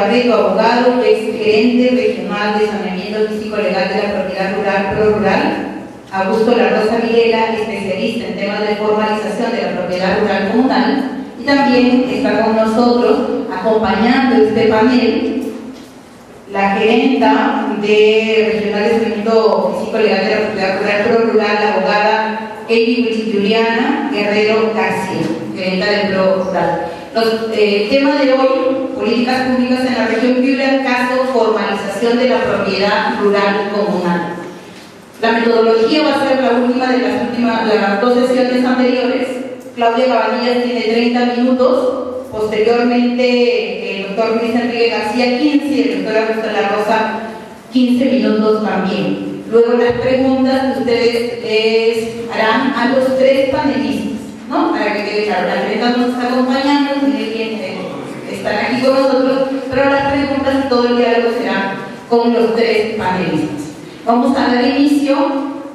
Barreto, abogado, ex gerente regional de saneamiento físico-legal de la propiedad rural ProRural. Augusto La Rosa Vilela, especialista en temas de formalización de la propiedad rural comunal. Y también está con nosotros, acompañando este panel, la gerenta de Regional de Saneamiento Físico-Legal de la propiedad rural ProRural, la abogada Eli Juliana Guerrero García, gerenta de ProRural. El tema de hoy, políticas públicas en la región Piura, caso formalización de la propiedad rural comunal. La metodología va a ser la última de las dos sesiones anteriores. Claudia Cabanillas tiene 30 minutos, posteriormente el doctor Luis Enrique García 15 y el doctor Augusto La Rosa 15 minutos también. Luego las preguntas que ustedes harán a los tres panelistas, ¿no? Para que quede claro, la gerenta nos está acompañando, están aquí con nosotros, pero las preguntas y todo el diálogo será con los tres panelistas. Vamos a dar inicio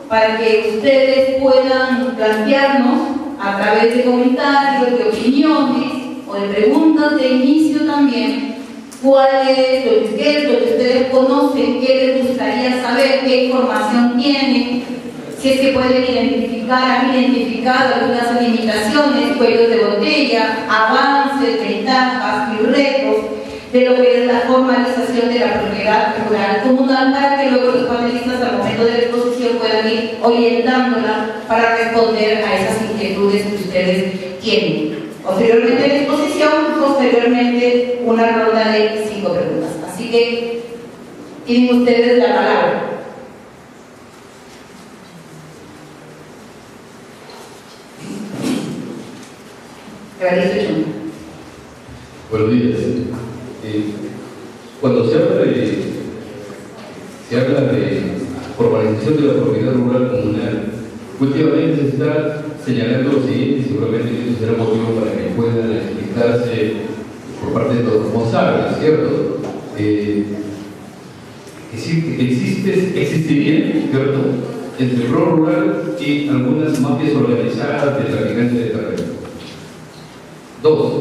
para que ustedes puedan plantearnos a través de comentarios, de opiniones o de preguntas de inicio también, cuál es lo que ustedes conocen, qué les gustaría saber, qué información tienen, si es que pueden han identificado algunas limitaciones, cuellos de botella, avances, ventajas y retos de lo que es la formalización de la propiedad rural comunal, para que luego los panelistas al momento de la exposición puedan ir orientándola para responder a esas inquietudes que ustedes tienen. Posteriormente la exposición, posteriormente una ronda de 5 preguntas. Así que tienen ustedes la palabra. Buenos días. Cuando se habla de formalización de la propiedad rural comunal, últimamente se está señalando lo siguiente, y seguramente eso será motivo para que puedan explicarse por parte de los responsables, ¿cierto? Existirían, ¿cierto?, entre ProRural y algunas mafias organizadas de traficantes de terreno. 2.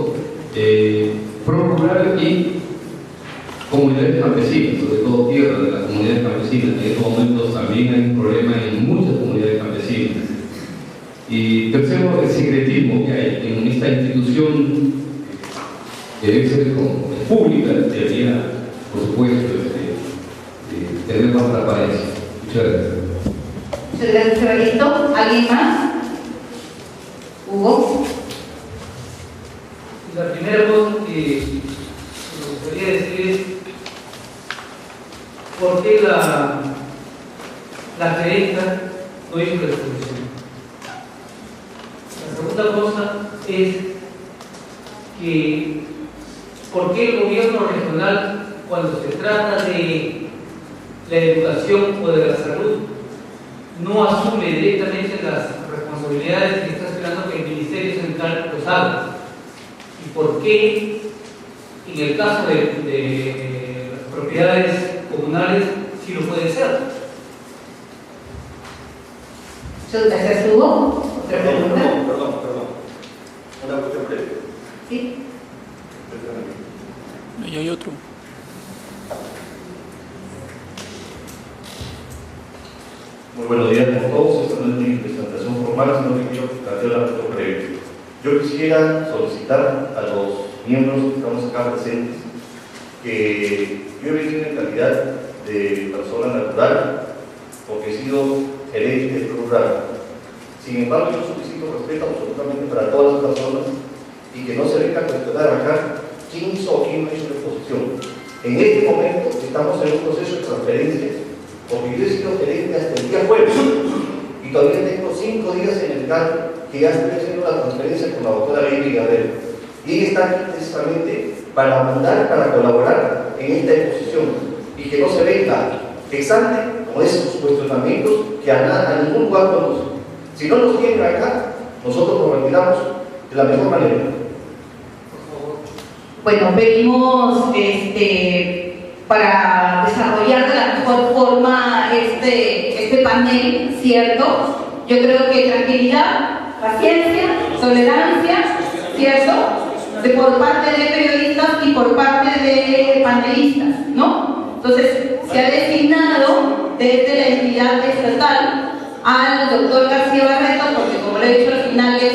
ProRural y comunidades campesinas, sobre todo tierra de las comunidades campesinas. En estos momentos también hay un problema en muchas comunidades campesinas. Y tercero, el secretismo que hay en esta institución que debe ser pública, debería, por supuesto, tener más transparencia. Muchas gracias. Muchas gracias, Evaristo. ¿Alguien más? Hugo. La primera cosa que me gustaría decir es por qué la gerenta no hizo la exposición. La segunda cosa es que por qué el gobierno regional, cuando se trata de la educación o de la salud, no asume directamente las responsabilidades que está esperando que el Ministerio Central los haga. ¿Y por qué en el caso de las propiedades comunales sí lo puede ser? ¿Gracias, Hugo? ¿Otra pregunta? Perdón. Una cuestión breve. Sí. Y hay otro. Muy buenos días a todos. Esta no es mi presentación formal, sino que quiero plantear una cuestión breve. Yo quisiera solicitar a los miembros que estamos acá presentes que yo he venido en calidad de persona natural, porque he sido gerente de ProRural. Sin embargo, yo solicito respeto absolutamente para todas las personas y que no se venga a cuestionar acá quién hizo o quién no hizo la exposición. En este momento estamos en un proceso de transferencia, porque yo he sido gerente hasta el día jueves y todavía tengo 5 días en el cargo que ya estoy haciendo la transferencia con la doctora Baby Gabriel. Y ella está aquí precisamente para mandar, para colaborar en esta exposición y que no se venga exante con esos cuestionamientos que a ningún lugar conocen. Si no nos tienen acá, nosotros nos retiramos de la mejor manera. Bueno, venimos para desarrollar de la mejor forma este panel, ¿cierto? Yo creo que tranquilidad, paciencia, tolerancia, ¿cierto? por parte de periodistas y por parte de panelistas, ¿no? Entonces, se ha designado desde la entidad estatal al doctor García Barreto, porque como le he dicho, al final es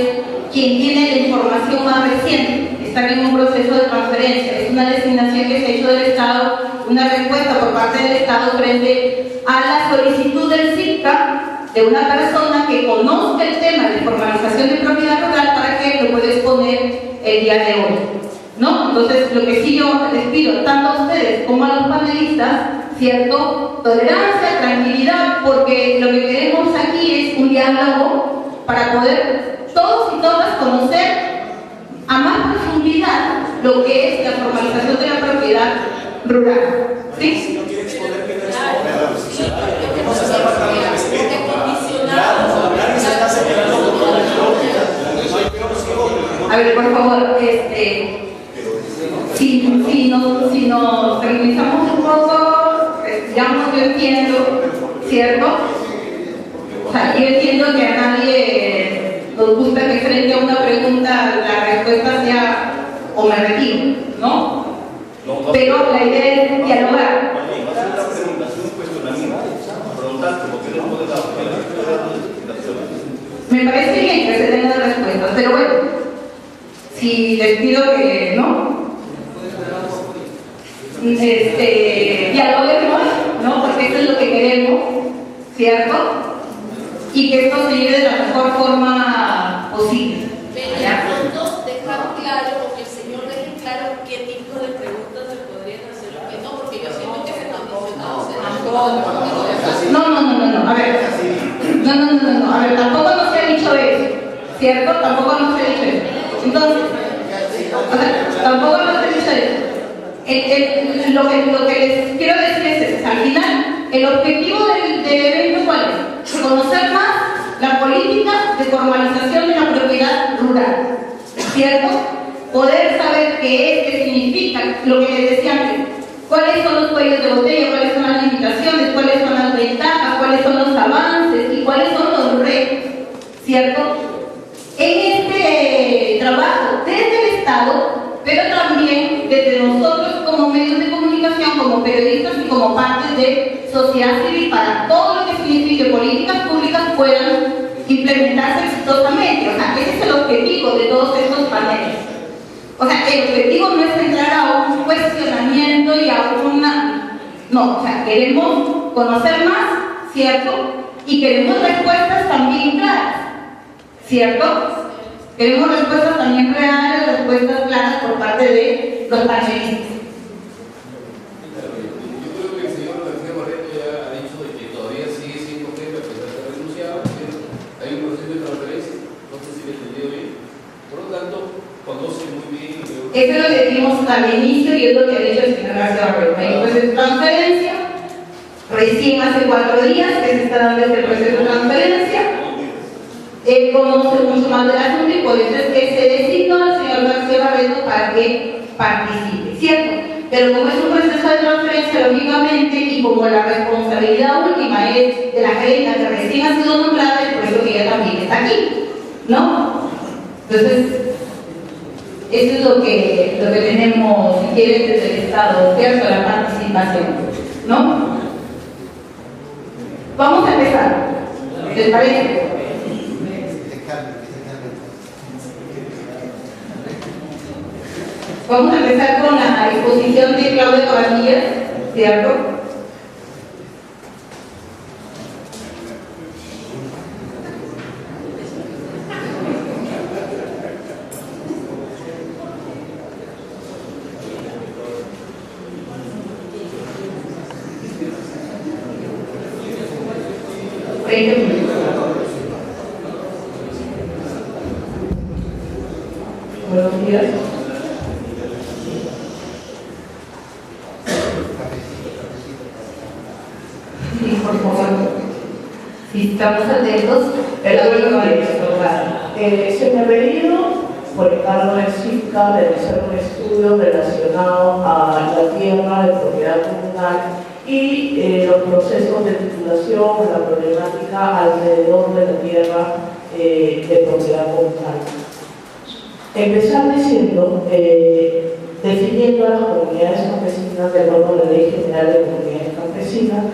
quien tiene la información más reciente, está en un proceso de transferencia, es una designación que se ha hecho del Estado, una respuesta por parte del Estado frente a la solicitud del CICA de una persona que conozca el tema de formalización de propiedad rural para que lo pueda exponer el día de hoy, ¿no? Entonces, lo que sí yo les pido, tanto a ustedes como a los panelistas, ¿cierto? Tolerancia, tranquilidad, porque lo que queremos aquí es un diálogo para poder todos y todas conocer a más profundidad lo que es la formalización de la propiedad rural. ¿Sí? A ver, por favor, si nos tranquilizamos un poco, digamos, yo entiendo, ¿cierto? O sea, yo entiendo que a nadie nos gusta que frente a una pregunta la respuesta sea o me retiro, ¿no? Pero la idea es dialogar. Me parece bien que se den las respuestas, pero bueno, si les pido que, ¿no? Dialoguemos, ¿no? Porque eso es lo que queremos, ¿cierto? Y que esto se lleve de la mejor forma posible. Pero en el fondo dejar claro, o que el señor deje claro qué tipo de preguntas se podrían hacer o qué no, porque yo siento que ese condicionado se No, a ver. No, a ver, tampoco nos se ha dicho eso, ¿cierto? Tampoco nos se ha dicho eso. Entonces, o sea, tampoco nos se ha dicho eso. Lo que les quiero decir es, al final, el objetivo del evento, ¿cuál es? Conocer más la política de formalización de la propiedad rural, ¿cierto? Poder saber qué es, qué significa, lo que les decía antes, cuáles son los cuellos de botella, cuáles son las limitaciones, cuáles son las ventajas, cuáles son los avances y cuáles son los retos, ¿cierto? En este trabajo desde el Estado, pero también desde nosotros como medios de comunicación, como periodistas y como parte de sociedad civil, para todo lo que signifique políticas públicas puedan implementarse exitosamente. O sea, ese es el objetivo de todos estos paneles. O sea, el objetivo no es entrar a un cuestionamiento y a una... No, o sea, queremos conocer más, ¿cierto? Y queremos respuestas también claras, ¿cierto? Queremos respuestas también reales, respuestas claras por parte de los panelistas. Yo creo que el señor García Barreto ya ha dicho de que todavía sigue siendo jefe a pesar de estar renunciado, hay un proceso de transferencia, no sé si le he entendido bien. Por lo tanto, conoce muy bien. Eso es lo que dijimos al inicio y es lo que ha dicho el señor García Barreto. Hay un proceso de transferencia, recién hace 4 días que se está dando este proceso de transferencia. Él conoce mucho más del asunto y por eso es que se designó al señor García Barreto para que participe, ¿cierto? Pero como es un proceso de transferencia, lógicamente, y como la responsabilidad última es de la gerenta que recién ha sido nombrada, es por eso que ella también está aquí, ¿no? Entonces, eso es lo que tenemos, si quieren, desde el Estado, ¿cierto? La participación, ¿no? Vamos a empezar, ¿les parece? Vamos a empezar con la exposición de Claudia Cabanillas, ¿cierto? Buenos días. Sí, por favor. Si estamos atentos, se me ha pedido por encargo del CICA realizar un estudio relacionado a la tierra de propiedad comunal y los procesos de titulación, la problemática alrededor de la tierra de propiedad comunal. Empezar diciendo, definiendo a las comunidades campesinas de acuerdo a la Ley General de Comunidades Campesinas.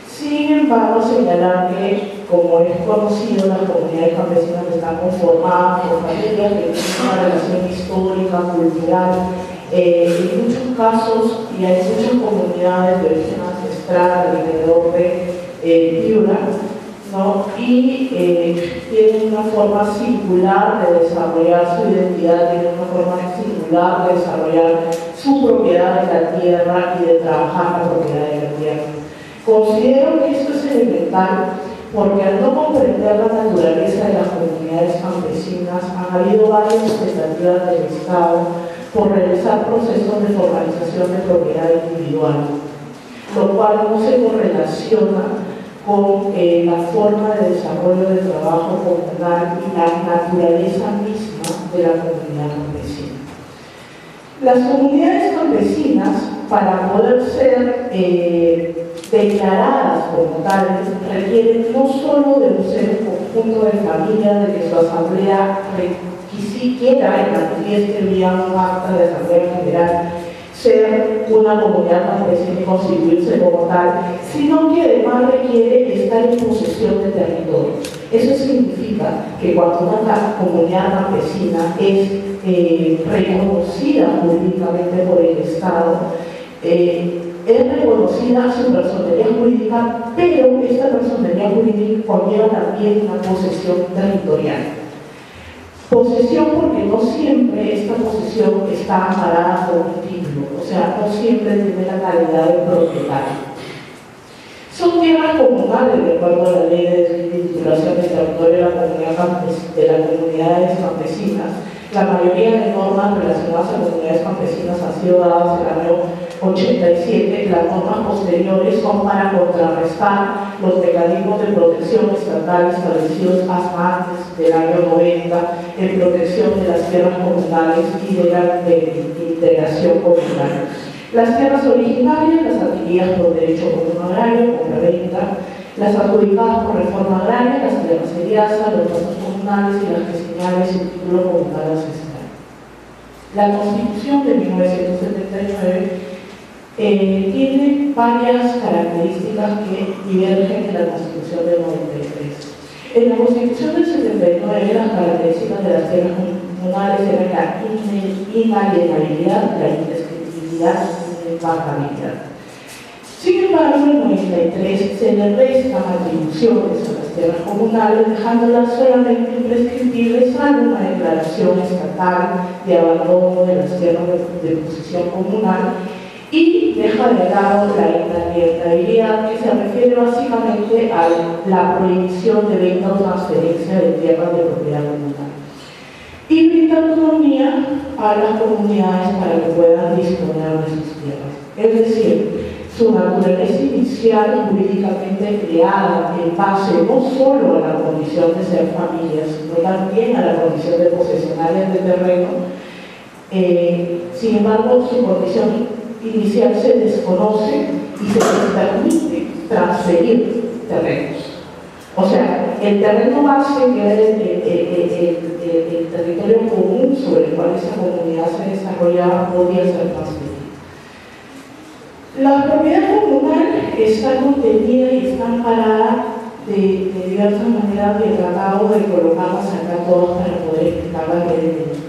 Sin embargo, señalar que, como es conocido, las comunidades campesinas están conformadas por familias que tienen una relación histórica, cultural, en muchos casos, y hay muchas comunidades de origen ancestral alrededor de Piura, ¿no? Y tienen una forma singular de desarrollar su identidad, tienen una forma singular de desarrollar su propiedad de la tierra y de trabajar la propiedad de la tierra. Considero que esto es elemental porque al no comprender la naturaleza de las comunidades campesinas han habido varias expectativas del Estado por realizar procesos de formalización de propiedad individual, lo cual no se correlaciona con la forma de desarrollo del trabajo comunal y la naturaleza misma de la comunidad campesina. Las comunidades campesinas, para poder ser declaradas como tales, requieren no solo de ser un conjunto de familias, de que su asamblea quisiera y manifieste vía un acta de asamblea general ser una comunidad campesina y constituirse como tal, sino que además requiere estar en posesión de territorio. Eso significa que cuando una comunidad campesina es reconocida jurídicamente por el Estado, es reconocida su personería jurídica, pero esta personería jurídica conlleva también una posesión territorial. Posesión porque no siempre esta posesión está amarrada por un título, o sea, no siempre tiene la calidad de propietario. Son tierras comunales de acuerdo a la ley de titulación de territorio de las comunidades campesinas. La mayoría de normas relacionadas a comunidades campesinas han sido dadas en el año 87. Las normas posteriores son para contrarrestar los mecanismos de protección estatal establecidos hasta antes del año 90 en protección de las tierras comunales y de la integración comunal. Las tierras originarias, las adquiridas por derecho común agrario, compra-venta, las adjudicadas por reforma agraria, las tierras seriadas, los pasos comunales y las que señalen su título comunal ancestral. La Constitución de 1979 tiene varias características que divergen de la Constitución del 93. En la Constitución del 79 las características de las tierras comunales eran la inalienabilidad, la indescriptibilidad y la invariabilidad. Sin embargo, en el 93 se le restan atribuciones a las tierras comunales, dejándolas solamente imprescriptibles a una declaración estatal de abandono de las tierras de posesión comunal y deja de lado la inalienabilidad, que se refiere básicamente a la prohibición de venta o transferencia de tierras de propiedad comunal. Y brinda autonomía a las comunidades para que puedan disponer de sus tierras. Es decir, su naturaleza inicial jurídicamente creada en base no solo a la condición de ser familias, sino también a la condición de posesionarias de terreno. Sin embargo, su condición inicial se desconoce y se les permite transferir terrenos. O sea, el terreno base, que es el territorio común sobre el cual esa comunidad se desarrollaba, podía ser transferido. La propiedad comunal está contenida y está amparada de diversas maneras, y he tratado de colocarlas acá todas para poder explicarlas brevemente.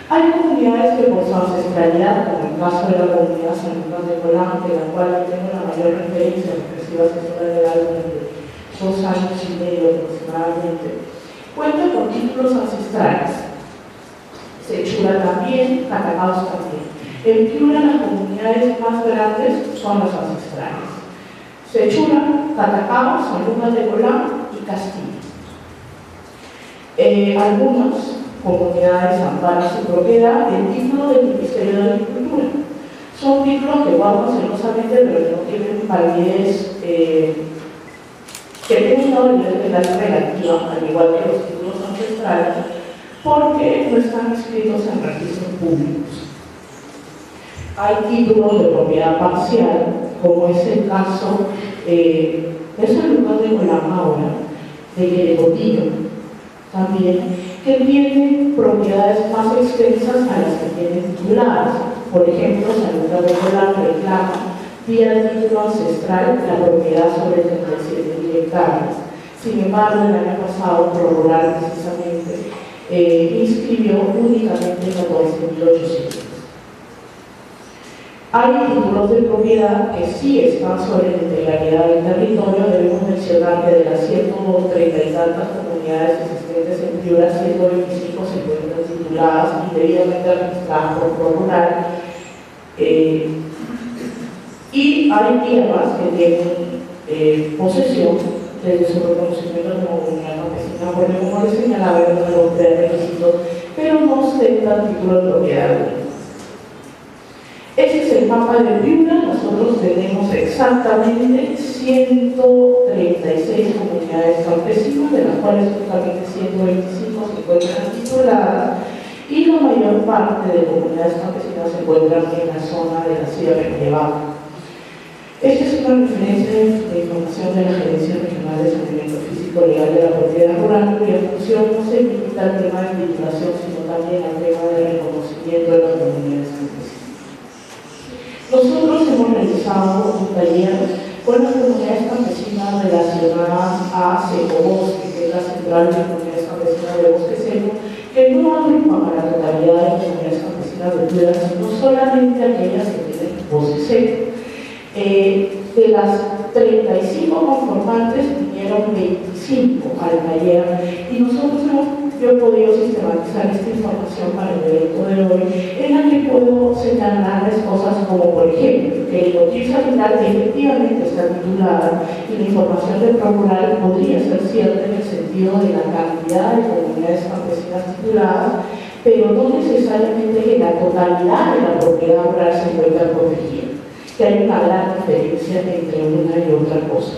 Hay comunidades que por su ancestralidad, como el caso de la comunidad San Lucas de Colán, de la cual yo tengo la mayor referencia, porque he sido asesora legal durante 2 años y medio aproximadamente, cuenta con títulos ancestrales. Sechura también, Catacaos también. En Piura las comunidades más grandes son las ancestrales. Sechura, Catacaos, San Lucas de Colán y Castilla. Algunas comunidades amparan su propiedad en título del Ministerio de Agricultura. Son títulos que guardan celosamente, pero que no tienen validez, que tienen una validez relativa, al igual que los títulos ancestrales, porque no están inscritos en registros públicos. Hay títulos de propiedad parcial, como es el caso de San Lucas de Colán ahora, de Querecotillo, también, que tienen propiedades más extensas a las que tienen tituladas. Por ejemplo, Salud Regular reclama vía título ancestral la propiedad sobre 37.000 hectáreas. Sin embargo, el año pasado, Prorrural precisamente inscribió únicamente 14.800. Hay títulos de propiedad que sí están sobre la integralidad del territorio. Debemos mencionar que de las 130 y tantas comunidades existentes en Piura, 125 se encuentran tituladas y debidamente registradas por Prorrural. Y hay tierras que tienen posesión desde su reconocimiento como comunidad campesina, porque como les señalaba, es una los requisitos, pero no ostentan título de propiedad. Ese es el mapa de Piura. Nosotros tenemos exactamente 136 comunidades campesinas, de las cuales justamente 125 se encuentran tituladas, y la mayor parte de comunidades campesinas se encuentran en la zona de la Sierra Medieval. Esta es una referencia de información de la Gerencia Regional de Saneamiento Físico Legal de la Propiedad Rural, cuya función no se limita al tema de titulación, sino también al tema de reconocimiento de las comunidades campesinas. Nosotros hemos realizado un taller con las comunidades campesinas relacionadas a Secobosque, que es la central de comunidades campesinas de Bosque Seco, que no agrupan a la totalidad de las comunidades campesinas de Piura, sino solamente aquellas que tienen Bosque Seco. De las 35 conformantes vinieron 25 al taller, y nosotros yo he podido sistematizar esta información para el evento de hoy, en la que puedo señalarles cosas como, por ejemplo, que el motivo sanital efectivamente está titulada, y la información de Prorrural podría ser cierta en el sentido de la cantidad de comunidades campesinas tituladas, pero no necesariamente que la totalidad de la propiedad rural se encuentra protegida, que hay una gran diferencia entre una y otra cosa.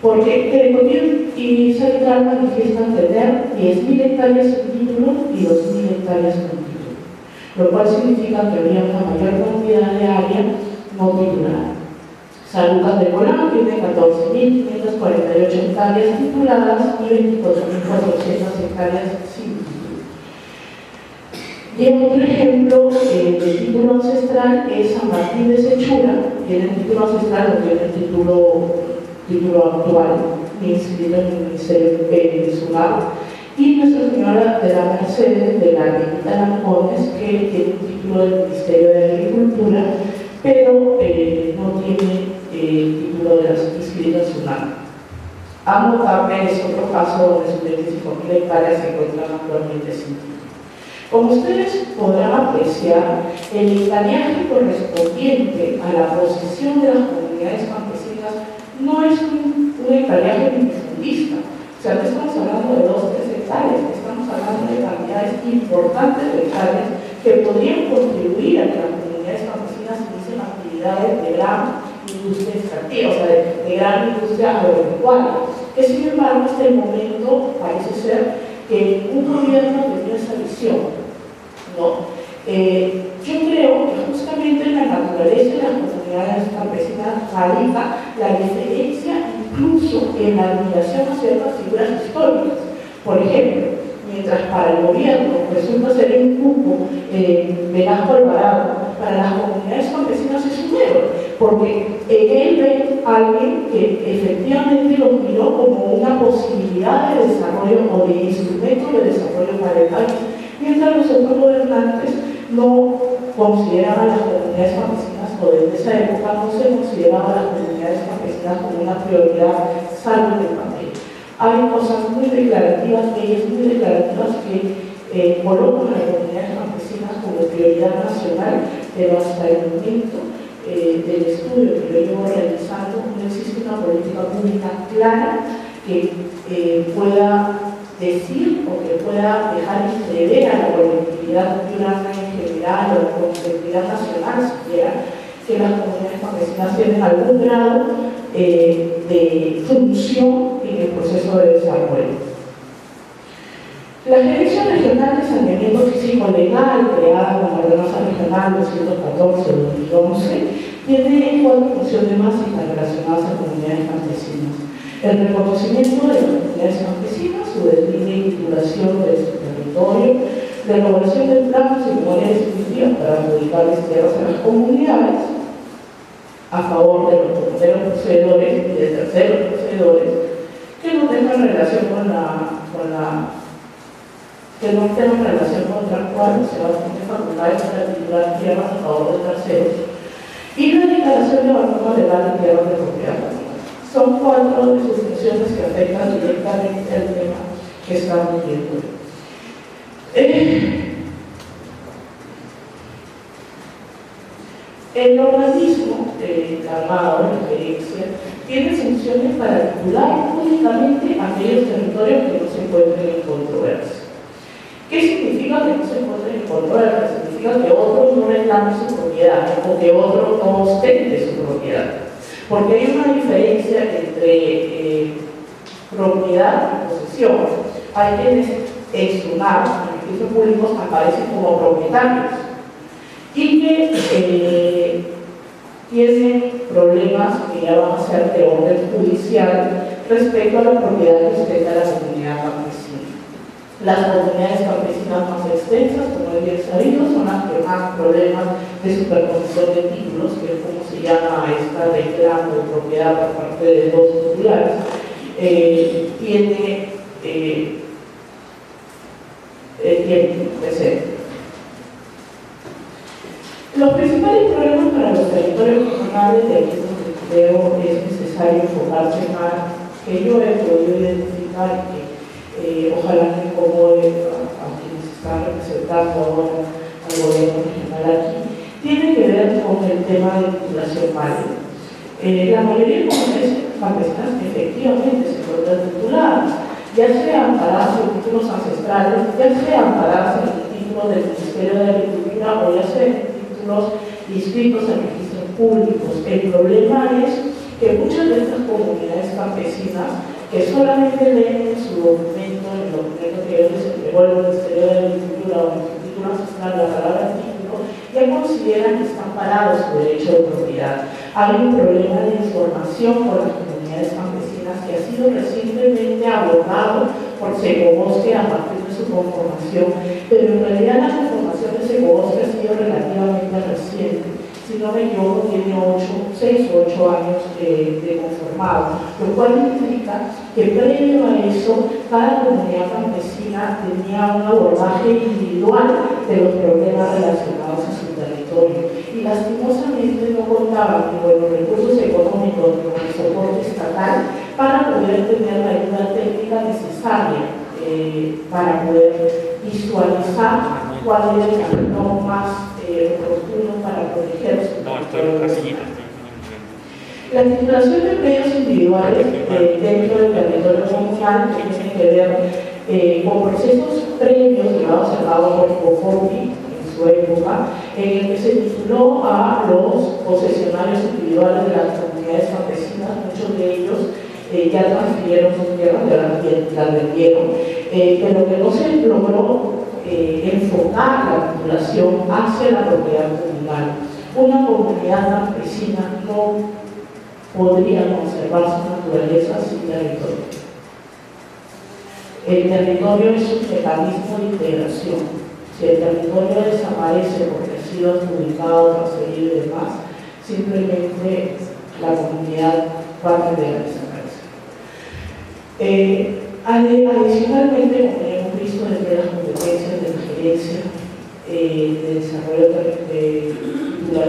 Porque Telecomún y Central manifiestan tener 10.000 hectáreas sin título y 2.000 hectáreas con título, lo cual significa que habría una mayor cantidad de área no titulada. San Lucas del Colán tiene 14.548 hectáreas tituladas y 24.400 hectáreas sin título. Y otro ejemplo de título ancestral es San Martín de Sechura. Tiene título ancestral, no tiene título actual, inscrito en el Ministerio de Sunar. Y Nuestra Señora de la Mercedes de la Ermita Lancones, que tiene un título del Ministerio de Agricultura, pero no tiene título de las inscritas en Sunar. Amotape es otro caso donde sus 25.000 hectáreas se encuentran actualmente sin título. Como ustedes podrán apreciar, el hectareaje correspondiente a la posesión de las comunidades campesinas no es un hectareaje minifundista. O sea, no estamos hablando de 2 o 3 hectáreas, estamos hablando de cantidades importantes de hectáreas que podrían contribuir a que las comunidades campesinas inicien actividades de gran industria extractiva, o sea, de gran industria agropecuaria, que sin embargo hasta el momento parece ser que un gobierno tenía esa visión, ¿no? Yo creo que justamente en la naturaleza de las comunidades campesinas radica la diferencia, incluso en la admiración a ciertas figuras históricas. Por ejemplo, mientras para el gobierno resulta ser un cupo Velasco Alvarado, para las comunidades campesinas es un héroe, porque en él ven a alguien que efectivamente lo miró como una posibilidad de desarrollo o de instrumento de desarrollo para el país, mientras los otros gobernantes no consideraban a las comunidades campesinas, o desde esa época no se consideraban a las comunidades campesinas como una prioridad, salvo en el papel. Hay cosas muy declarativas, leyes muy declarativas que colocan a las comunidades campesinas como prioridad nacional, pero hasta el momento del estudio que yo llevo realizando no existe una política pública clara que pueda decir o que pueda dejar entrever a la colectividad piurana en general o a la colectividad nacional siquiera que las comunidades campesinas tienen algún grado de función en el proceso de desarrollo. La Gerencia Regional de Saneamiento Físico Legal, creada con la Ordenanza Regional 214-2011, tiene 4 funciones básicas relacionadas a comunidades campesinas: el reconocimiento de las comunidades campesinas, su deslinde y titulación titulación de su territorio, la elaboración de planos y memorias definitivas para adjudicarles tierras a las comunidades, a favor de los primeros poseedores y de terceros poseedores, que no tengan relación que no tengan relación contractual, o sea, tienen facultades para titular tierras a favor de terceros, y la declaración de abandono legal de tierras de propiedad comunal. Son 4 de sus funciones que afectan directamente al tema que estamos viendo. El organismo encargado de referencia tiene funciones para titular únicamente aquellos territorios que no se encuentren en controversia. ¿Qué significa que no se encuentren en controversia? Significa que otros no reclamen su propiedad o que otros no ostente su propiedad. Porque hay una diferencia entre propiedad y posesión. Hay quienes en su NAR, en registros públicos, aparecen como propietarios y que tienen problemas que ya van a ser de orden judicial respecto a la propiedad que ostenta la comunidad campesina. Las comunidades campesinas más extensas, como es bien sabido, son las que más problemas de superposición de títulos, que es como se llama esta reclamo de propiedad por parte de dos titulares, tiene presente. Los principales problemas para los territorios comunales, de aquí donde creo es necesario enfocarse más, que yo he podido identificar y que ojalá no incomode a quienes están representando ahora al gobierno regional aquí, tiene que ver con el tema de titulación válida. La mayoría de comunidades campesinas efectivamente se encuentran tituladas, ya sean amparadas en títulos ancestrales, ya sean amparadas en el título del Ministerio de Agricultura o ya sean inscritos en registros públicos. El problema es que muchas de estas comunidades campesinas que solamente leen en su documento, en el documento que ellos les entregó el Ministerio de Agricultura o en su título ancestral, la palabra título, ya consideran que están parados su derecho de propiedad. Hay un problema de información por las comunidades campesinas que ha sido recientemente abordado por Secobosque a partir de su conformación, pero en realidad la conformación de Secobosque ha sido relativamente reciente. Si no me equivoco, tiene 6 o 8 años de conformado, lo cual implica que previo a eso, cada comunidad campesina tenía un abordaje individual de los problemas relacionados a su territorio y lastimosamente no contaban ni con los recursos económicos ni con el soporte estatal para poder tener la ayuda técnica necesaria para poder visualizar cuál era el camino más oportuno para proteger su territorio. La titulación de predios individuales dentro del territorio comunal que tiene que ver con procesos previos llevados a cabo por Coformi en su época, en el que se tituló a los posesionarios individuales de las comunidades campesinas, muchos de ellos ya transfirieron sus tierras, ya las vendieron, pero que no se logró enfocar la titulación hacia la propiedad comunal. Una comunidad campesina no podría conservar su naturaleza sin territorio. El territorio es un mecanismo de integración. Si el territorio desaparece porque ha sido adjudicado, transferido y demás, simplemente la comunidad va a tender a desaparecer. Adicionalmente, como ya hemos visto, entre las competencias de la gerencia de desarrollo de la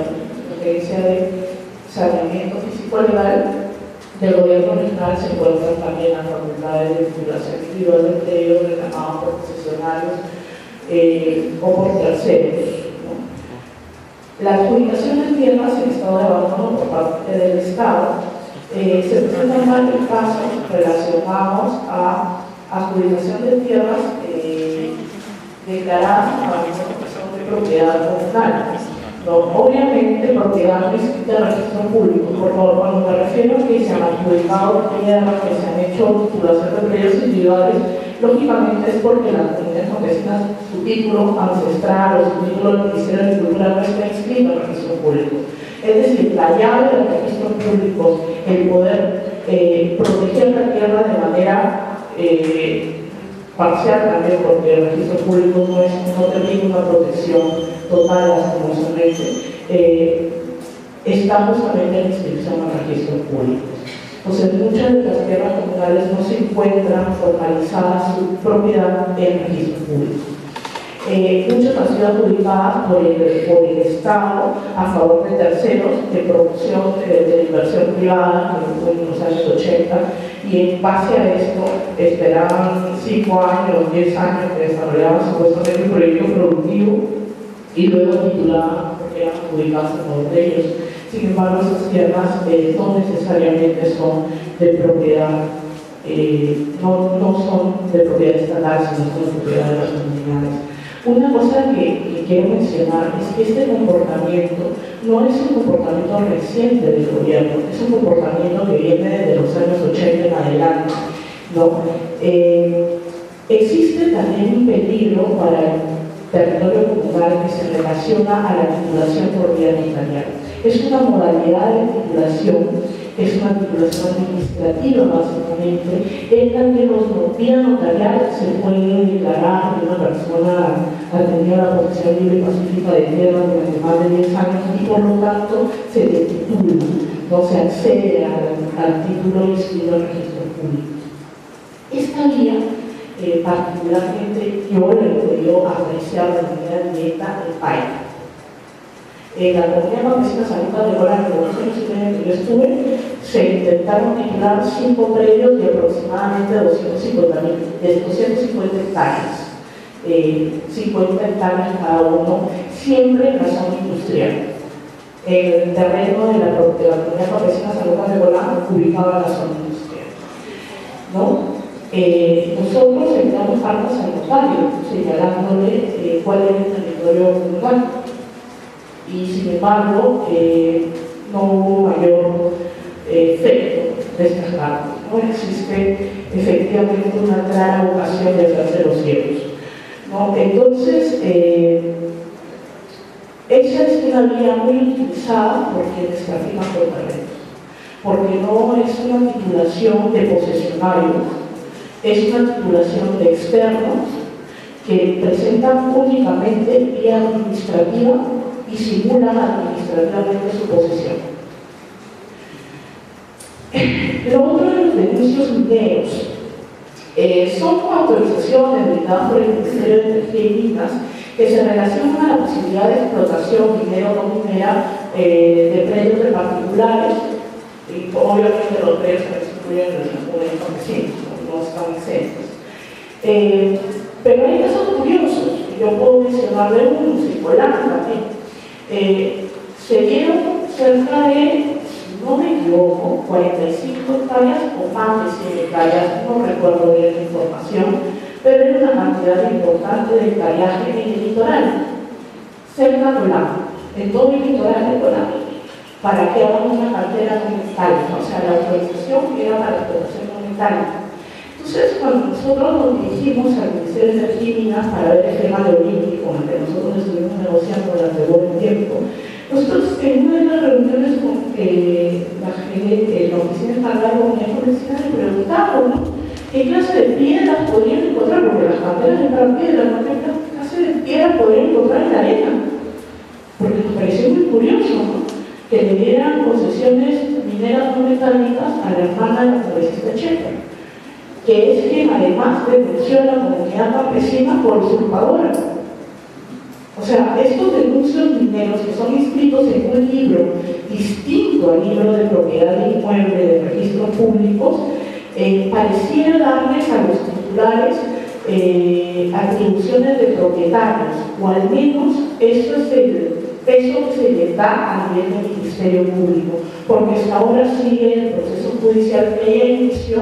gerencia de saneamiento físico-legal del gobierno regional se encuentran también las facultades de titulación individual de predios reclamados por concesionarios o por terceros, ¿no? La adjudicación de tierras en estado de abandono por parte del Estado se presentan varios casos relacionados a adjudicación de tierras declaradas para de propiedad comunal. No, obviamente, propiedad no inscrita en registro público. Por favor, cuando me refiero a que se han adjudicado tierras, que se han hecho titulación de predios individuales, lógicamente es porque las comunidades campesinas, su título ancestral o su título del Ministerio de Agricultura no está inscrito en registro público. Es decir, la llave de los registros públicos, el poder proteger la tierra de manera parcial también, porque el registro público no permite una protección total, lastimosamente. Está justamente en inscripción al registro público. Entonces, muchas de las tierras comunales no se encuentran formalizadas su propiedad en registro público. Muchas han sido adjudicadas por el Estado a favor de terceros de promoción de inversión privada en los años 80, y en base a esto esperaban 5 años, 10 años que desarrollaban supuestamente un proyecto productivo y luego titulaban porque eran adjudicadas a favor de ellos. Sin embargo, esas tierras no necesariamente son de propiedad, no son de propiedad estatal, sino son de propiedad de las comunidades. Una cosa que quiero mencionar es que este comportamiento no es un comportamiento reciente del gobierno, es un comportamiento que viene desde los años 80 en adelante, ¿no? Existe también un peligro para el territorio comunal que se relaciona a la titulación por vía notarial. Es una modalidad de titulación, es una titulación administrativa básicamente, en la que vía notarial se puede declarar que una persona ha tenido la posesión libre y pacífica de tierra durante más de 10 años y por lo tanto se le titula, no se accede al título inscrito al registro público. Esta vía, particularmente yo le he podido apreciar de manera directa en Paita. La comunidad campesina San Lucas de Golán, en los años que yo estuve, se intentaron titular 5 predios de aproximadamente 250 hectáreas, 50 hectáreas cada uno, siempre en la zona industrial. El terreno de la comunidad campesina San Lucas de Golán ubicaba la zona industrial, ¿no? Nosotros enviamos cartas al notario señalándole cuál era el territorio comunal. Y sin embargo, no hubo mayor efecto de estas cartas. No existe efectivamente una clara vocación de hacerse los ciegos, ¿no? Entonces, esa es una vía muy utilizada por quienes trafican por terrenos, porque no es una titulación de posesionarios, es una titulación de externos que presentan únicamente vía administrativa y simulan administrativamente su posesión. Lo otro de los denuncios mineros son autorizaciones brindadas por el Ministerio de Energía y Minas que se relacionan a la posibilidad de explotación minera o no minera de predios de particulares, y obviamente los predios que se incluyen en los comunidades campesinos, no están exentos. Pero hay casos curiosos, yo puedo mencionar de uno, Cicolán también. Se dieron cerca de, si no me equivoco, 45 hectáreas o más de 100 hectáreas, no recuerdo bien la información, pero era una cantidad importante de hectareaje en el litoral, cerca de Colán, en todo el litoral de Colán, para que hagamos una cartera monetárica, o sea, la autorización era para la explotación monetaria. Entonces, cuando nosotros nos dirigimos al Ministerio de Energía y Minas para ver el tema de Olímpico, con el que nosotros estuvimos negociando durante buen tiempo, nosotros en una de las reuniones con la oficina encargada de comunidad campesina le preguntamos, ¿no? ¿Qué clase de piedras podrían encontrar? Porque las canteras eran piedras, ¿no? ¿Qué clase de piedras podrían encontrar en la arena? Porque nos pareció muy curioso, ¿no? Que le dieran concesiones mineras no metálicas a la hermana de la congresista checa, que es quien además denunció a la comunidad campesina por usurpadora. O sea, estos denuncios mineros que son inscritos en un libro distinto al libro de propiedad de inmueble de registros públicos, pareciera darles a los titulares atribuciones de propietarios, o al menos eso es el peso que se le da a nivel del Ministerio Público, porque hasta ahora sigue el proceso judicial que ella inició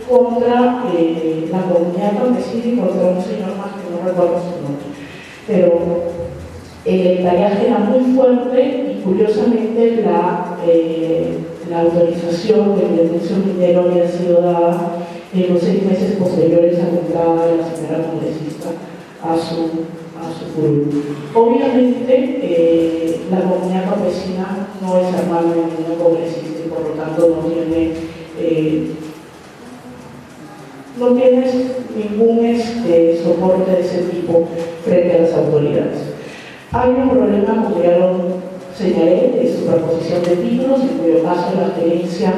contra la comunidad campesina y contra un señor más que no recuerdo su nombre. Pero el hectareaje era muy fuerte y curiosamente la autorización del denuncio minero había sido dada en los 6 meses posteriores a la entrada de la señora congresista a su curul. Obviamente la comunidad campesina no es hermana de ningún congresista y por lo tanto no tiene ningún soporte de ese tipo frente a las autoridades. Hay un problema, como ya lo señalé, de superposición de títulos, en cuyo caso la gerencia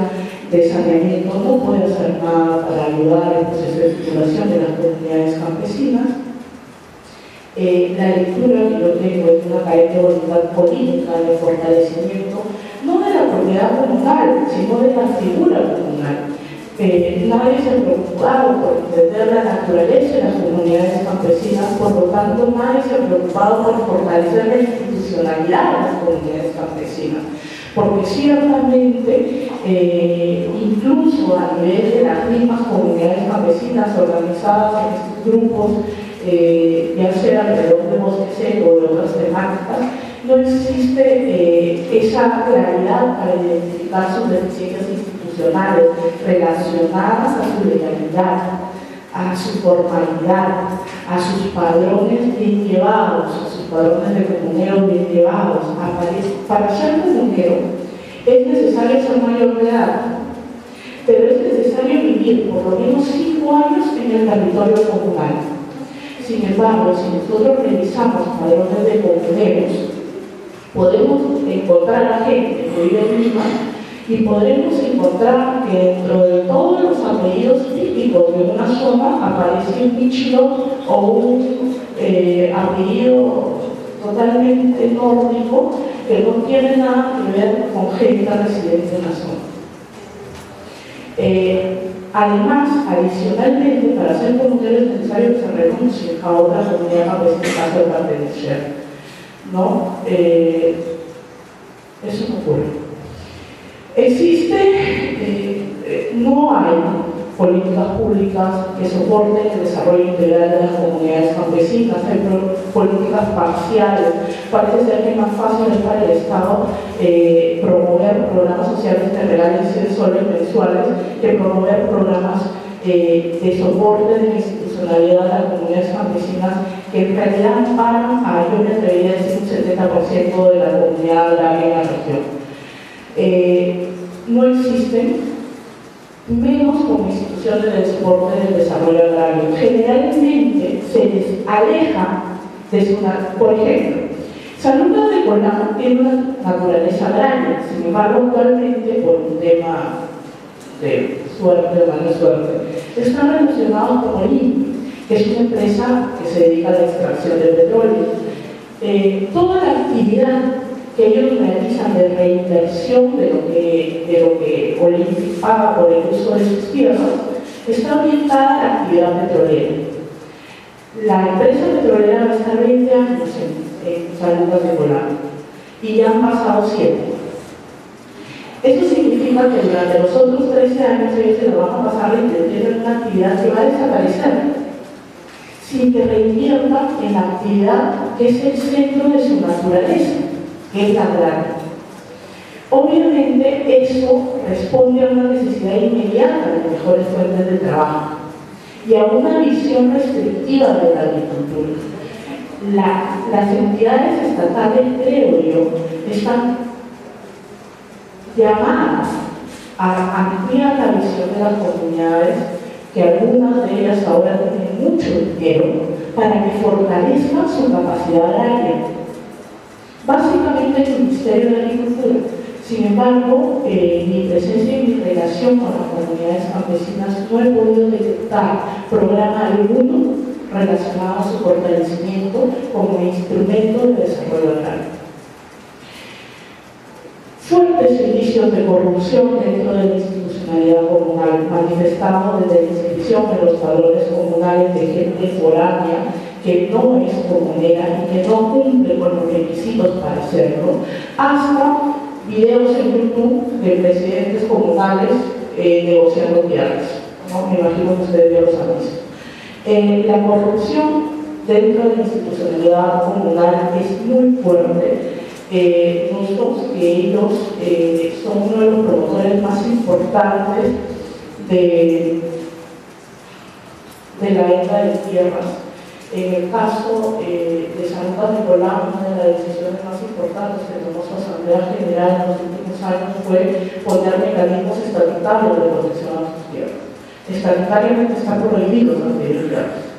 de saneamiento no puede hacer nada para ayudar al proceso de titulación de las comunidades campesinas. La lectura que yo tengo es una carente de voluntad política de fortalecimiento, no de la propiedad comunal, sino de la figura comunal. Nadie se ha preocupado por entender la naturaleza de las comunidades campesinas, por lo tanto nadie se ha preocupado por fortalecer la institucionalidad de las comunidades campesinas, porque ciertamente incluso a nivel de las mismas comunidades campesinas organizadas en estos grupos, ya sea alrededor de bosque seco o de otras temáticas, no existe esa claridad para identificar sus deficiencias institucionales relacionadas a su legalidad, a su formalidad, a sus padrones bien llevados, a sus padrones de comunero bien llevados. Para ser comunero es necesario ser mayor de edad, pero es necesario vivir por lo menos 5 años en el territorio comunal. Sin embargo, si nosotros revisamos padrones de comuneros, podemos encontrar a gente que vive en Lima y podremos encontrar que dentro de todos los apellidos típicos de una zona aparece un Michio o un apellido totalmente nórdico que no tiene nada que ver con gente residente en la zona. Además, adicionalmente, para ser comunero es necesario que se renuncie a otra comunidad campesina en caso de pertenecer, ¿no? Eso no ocurre. No hay políticas públicas que soporten el desarrollo integral de las comunidades campesinas, hay políticas parciales. Parece ser que es más fácil para el Estado promover programas sociales integrales solo y mensuales que promover programas de soporte de la institucionalidad de las comunidades campesinas que en realidad amparan a, yo me atrevería a decir, un 70% de la comunidad agraria en la región. No existen, menos como instituciones de soporte del desarrollo agrario. Generalmente se les aleja de su por ejemplo, San Lucas de Colán tiene una naturaleza agraria, sin embargo actualmente por un tema de suerte, de mala suerte, están relacionados con Olimpi, que es una empresa que se dedica a la extracción de petróleo. Toda la actividad que ellos realizan de reinversión de lo que Olimpi paga por el uso de sus tierras está orientada a la actividad petrolera. La empresa petrolera va a estar 20 años en San Lucas de Colán y ya han pasado 7. Esto significa que durante los otros 13 años ellos se lo van a pasar invirtiendo en una actividad que va a desaparecer sin que reinviertan en la actividad que es el centro de su naturaleza, que es la agraria. Obviamente eso responde a una necesidad inmediata de mejores fuentes de trabajo y a una visión restrictiva de la agricultura. Las entidades estatales, creo yo, están llamadas a ampliar la visión de las comunidades, que algunas de ellas ahora tienen mucho dinero, para que fortalezcan su capacidad agraria. Básicamente el Ministerio de Agricultura. Sin embargo, mi presencia y mi relación con las comunidades campesinas no he podido detectar programa alguno relacionado a su fortalecimiento como instrumento de desarrollo agrario. Fuertes indicios de corrupción dentro de la institucionalidad comunal, manifestados desde la inscripción en los padrones comunales de gente foránea que no es comunera y que no cumple con los requisitos para hacerlo, hasta videos en YouTube de presidentes comunales negociando tierras, ¿no? Me imagino que ustedes ya los han visto. La corrupción dentro de la institucionalidad comunal es muy fuerte. Nosotros que ellos son uno de los promotores más importantes de la venta de tierras. En el caso de San Lucas de Colán, una de las decisiones más importantes que tomó su Asamblea General en los últimos años fue poner mecanismos estatutarios de protección a sus tierras. estatutariamente está prohibido transferir tierras.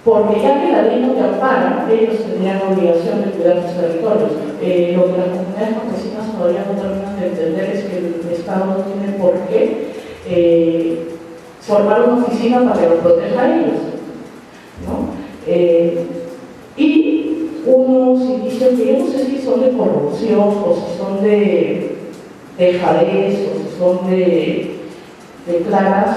Porque ya que la ley no te ampara, ellos tendrían obligación de cuidar sus territorios. Lo que las comunidades campesinas todavía no terminan de entender es que el Estado no tiene por qué formar una oficina para que los proteja a ellos, ¿no? Y unos indicios que yo no sé si son de corrupción o si son de dejadez o si son de claras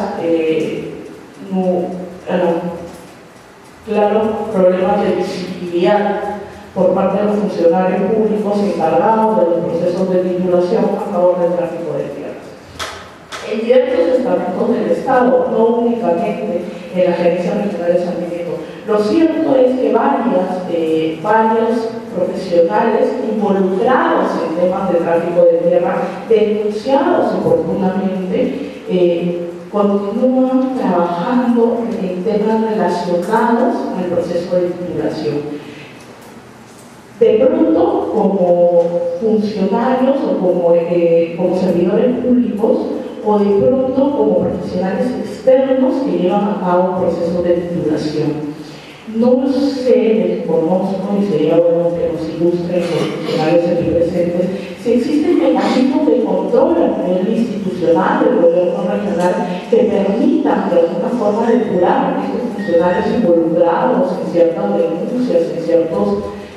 claros problemas de visibilidad por parte de los funcionarios públicos encargados de los procesos de titulación a favor del tráfico de tierras. En diversos estamentos del Estado, no únicamente en la Gerencia Regional de San Miguel. Lo cierto es que varios profesionales involucrados en temas de tráfico de tierra, denunciados oportunamente, continúan trabajando en temas relacionados al proceso de titulación. De pronto, como funcionarios o como servidores públicos, o de pronto como profesionales externos que llevan a cabo procesos de titulación. No sé, desconozco, y sería bueno que nos ilustren los funcionarios aquí presentes, si existen mecanismos de control a nivel institucional del gobierno regional que permitan de alguna forma depurar a estos funcionarios involucrados en ciertas denuncias, en ciertos,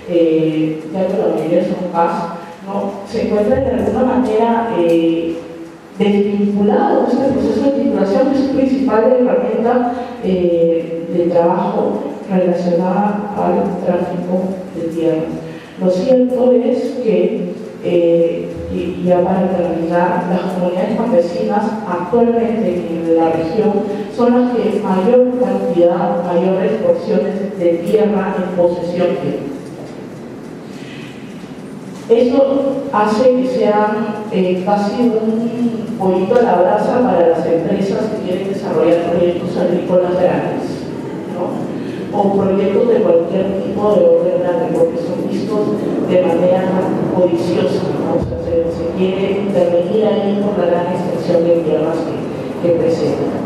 ya que la mayoría son casos, ¿no? Se encuentran de alguna manera desvinculados de este proceso de titulación, que es su principal herramienta de trabajo relacionada al tráfico de tierras. Lo cierto es que, y ya para terminar, las comunidades campesinas actualmente en la región son las que mayor cantidad, mayores porciones de tierra en posesión tienen. Eso hace que sean casi un pollito a la brasa para las empresas que quieren desarrollar proyectos agrícolas grandes, ¿no? O proyectos de cualquier tipo de orden grande, porque son vistos de manera codiciosa, ¿no? O sea, se quiere intervenir ahí por la gran extensión de tierras que presentan.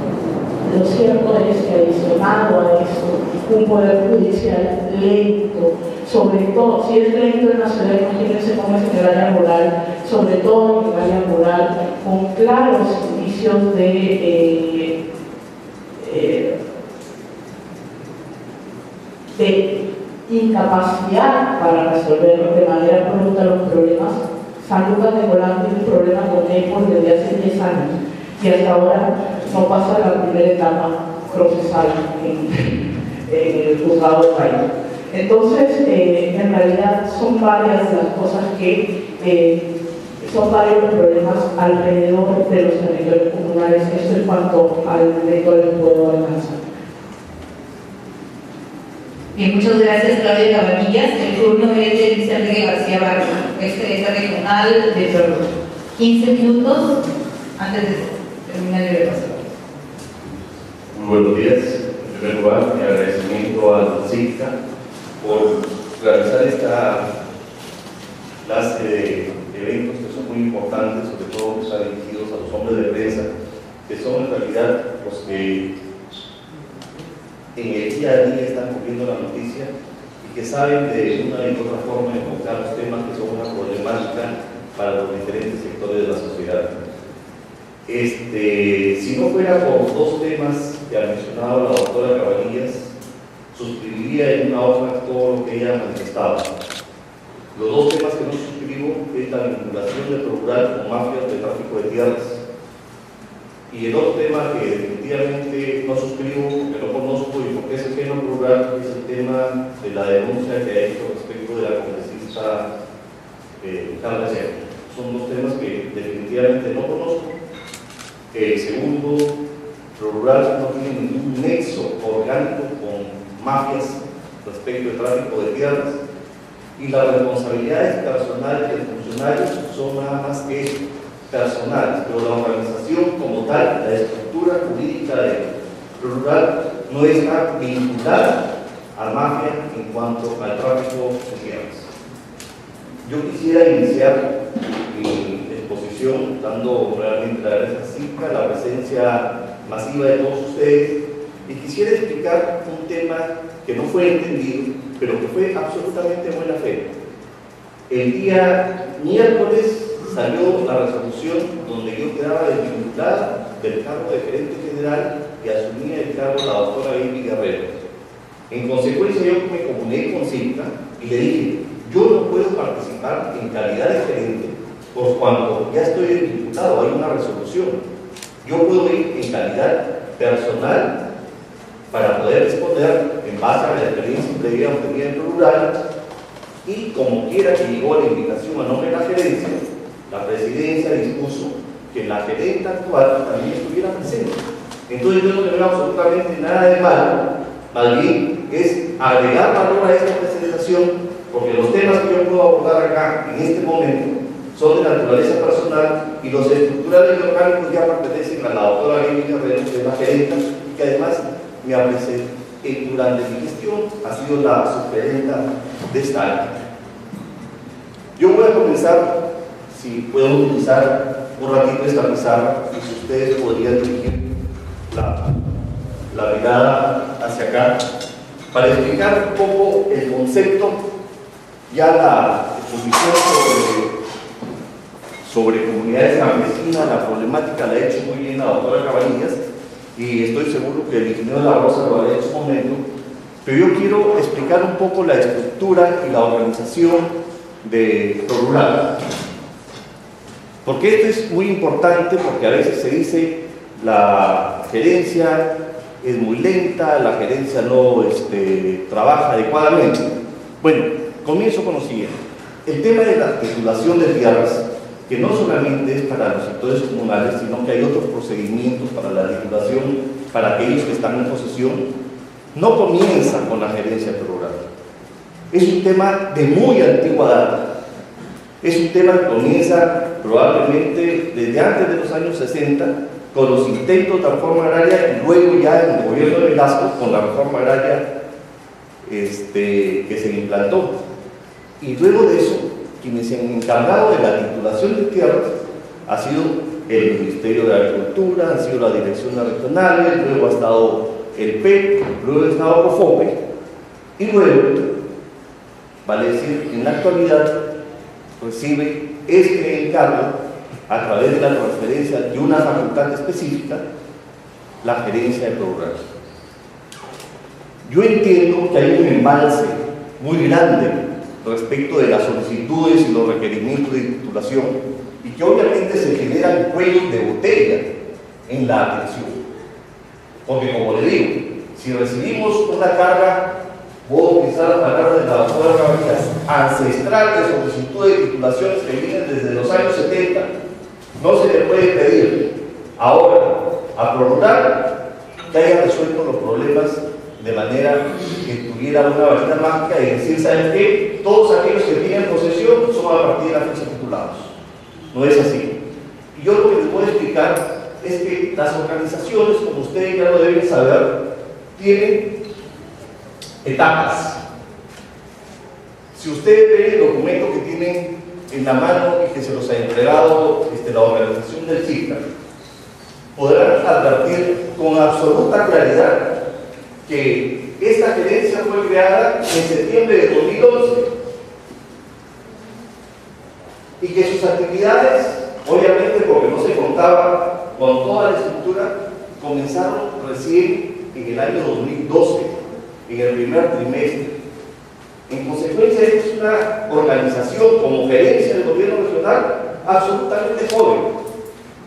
Lo cierto es que adicionado a eso, un poder judicial lento, sobre todo, si es lento en la ciudad, imagínense cómo es en el área rural, sobre todo en el área rural, con claros indicios de incapacidad para resolver de manera pronta los problemas. San Lucas de Colán tiene un problema con EPOL desde hace 10 años y hasta ahora no pasa la primera etapa procesal en el juzgado de país. Entonces, en realidad son varias las cosas que son varios los problemas alrededor de los territorios comunales. Eso en cuanto al reto les puedo alcanzar. Bien, muchas gracias, Claudia Cabanillas. El turno es de Luis Enrique García Barrio, exgerente regional de Perú. 15 minutos antes de terminar el repaso. Muy buenos días. En primer lugar, mi agradecimiento al CICTA por realizar esta clase de eventos que son muy importantes, sobre todo que están dirigidos a los hombres de prensa, que son en realidad los que en el día a día están cubriendo la noticia y que saben de una y otra forma enfocar los temas que son una problemática para los diferentes sectores de la sociedad. Si no fuera por dos temas que ha mencionado la doctora Cabanillas, suscribiría en una hoja todo lo que ella ha manifestado. Los dos temas que no suscribo es la vinculación del rural con mafias de tráfico de tierras. Y el otro tema que definitivamente no suscribo, que no conozco y porque es el tema rural, es el tema de la denuncia que ha hecho respecto de la congresista Carla Serra. Son dos temas que definitivamente no conozco. El segundo, rural no tiene ningún nexo orgánico con mafias respecto al tráfico de tierras. Y las responsabilidades personales de funcionarios son nada más que eso, personales, pero la organización como tal, la estructura jurídica de rural no está vinculada a mafia en cuanto al tráfico de tierras. Yo quisiera iniciar mi exposición introducción, dando realmente la gracias a CICA, la presencia masiva de todos ustedes, y quisiera explicar un tema que no fue entendido, pero que fue absolutamente buena fe. El día miércoles salió la resolución donde yo quedaba desvinculada del cargo de gerente general y asumía el cargo la doctora Amy Guerrero. En consecuencia, yo me comuniqué con CICA y le dije, yo no puedo participar en calidad de gerente por cuanto ya estoy desvinculado, hay una resolución. Yo puedo ir en calidad personal para poder responder en base a la experiencia previa obtenida en rural, y como quiera que llegó la invitación a nombre de la gerencia, la presidencia dispuso que la gerenta actual también estuviera presente. Entonces yo no tengo absolutamente nada de malo, más bien es agregar valor a esta presentación, porque los temas que yo puedo abordar acá en este momento son de naturaleza personal y los estructurales y orgánicos ya pertenecen a la doctora Amy Guerrero, que es la gerenta, y que además me aprecia durante mi gestión, ha sido la subgerenta de esta área. Yo voy a comenzar, si puedo utilizar un ratito esta pizarra, y si ustedes podrían dirigir la mirada hacia acá, para explicar un poco el concepto, ya la exposición sobre comunidades campesinas, la problemática la ha hecho muy bien la doctora Cabanillas, y estoy seguro que el ingeniero de la Rosa lo hará en su momento, pero yo quiero explicar un poco la estructura y la organización de ProRural. Porque esto es muy importante, porque a veces se dice la gerencia es muy lenta, la gerencia no trabaja adecuadamente. Bueno, comienzo con lo siguiente. El tema de la titulación de tierras, que no solamente es para los sectores comunales, sino que hay otros procedimientos para la titulación para aquellos que están en posesión, no comienza con la gerencia rural. Es un tema de muy antigua data. Es un tema que comienza probablemente desde antes de los años 60 con los intentos de reforma agraria y luego ya en el gobierno de Velasco con la reforma agraria que se implantó. Y luego de eso, quienes se han encargado de la titulación de tierras ha sido el Ministerio de Agricultura, ha sido la Dirección de Regionales, luego ha estado el PEP, luego ha estado COFOPE, y luego, vale decir, en la actualidad recibe este encargo a través de la transferencia de una facultad específica, la gerencia de ProRural. Yo entiendo que hay un embalse muy grande respecto de las solicitudes y los requerimientos de titulación y que obviamente se generan cuellos de botella en la atención. Porque como le digo, si recibimos una carga, puedo utilizar la palabra de la doctora Cabanillas, ancestral de solicitud de titulaciones que vienen desde los años 70, no se le puede pedir ahora a ProRural que haya resuelto los problemas de manera que tuviera una varita mágica y decir, ¿saben qué? Todos aquellos que tienen posesión son a partir de la fecha titulados. No es así. Y yo lo que les voy a explicar es que las organizaciones, como ustedes ya lo deben saber, tienen etapas. Si ustedes ven el documento que tienen en la mano y que se los ha entregado la organización del CICA, podrán advertir con absoluta claridad que esta gerencia fue creada en septiembre de 2011 y que sus actividades, obviamente porque no se contaba con toda la estructura, comenzaron recién en el año 2012, en el primer trimestre. En consecuencia, es una organización como gerencia del gobierno regional absolutamente joven.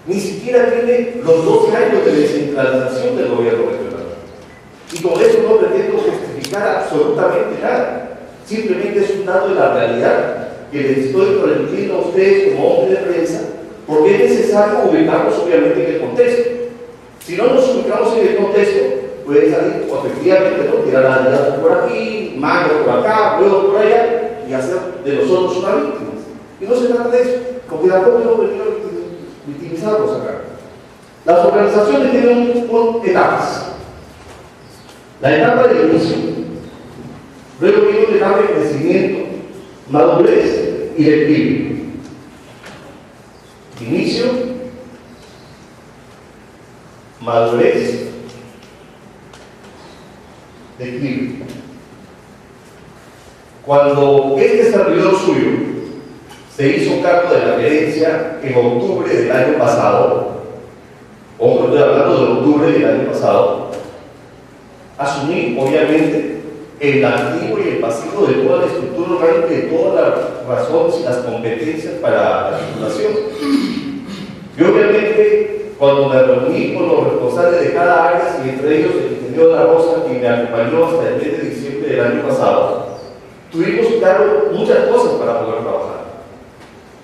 Ni siquiera tiene los 12 años de descentralización del gobierno regional. Y con eso no pretendo justificar absolutamente nada. Simplemente es un dato de la realidad que les estoy transmitiendo a ustedes como hombres de prensa, porque es necesario ubicarnos obviamente en el contexto. Si no nos ubicamos en el contexto, puede salir efectivamente, ¿no? Tirar a la por aquí, mano por acá, luego por allá, y hacer de nosotros una víctima. Y no se trata de eso, porque tampoco hemos venido a victimizarlos acá. Las organizaciones tienen etapas. La etapa de inicio, luego viene una etapa de crecimiento, madurez y declive. inicio, madurez, declive. Cuando este servidor suyo se hizo cargo de la gerencia en octubre del año pasado, ojo, estoy hablando de octubre del año pasado, asumí obviamente el activo y el pasivo de toda la estructura orgánica y de todas las razones y las competencias para la titulación. Y obviamente cuando me reuní con los responsables de cada área, y entre ellos el ingeniero de la Rosa, que me acompañó hasta el mes de diciembre del año pasado, tuvimos claro muchas cosas para poder trabajar.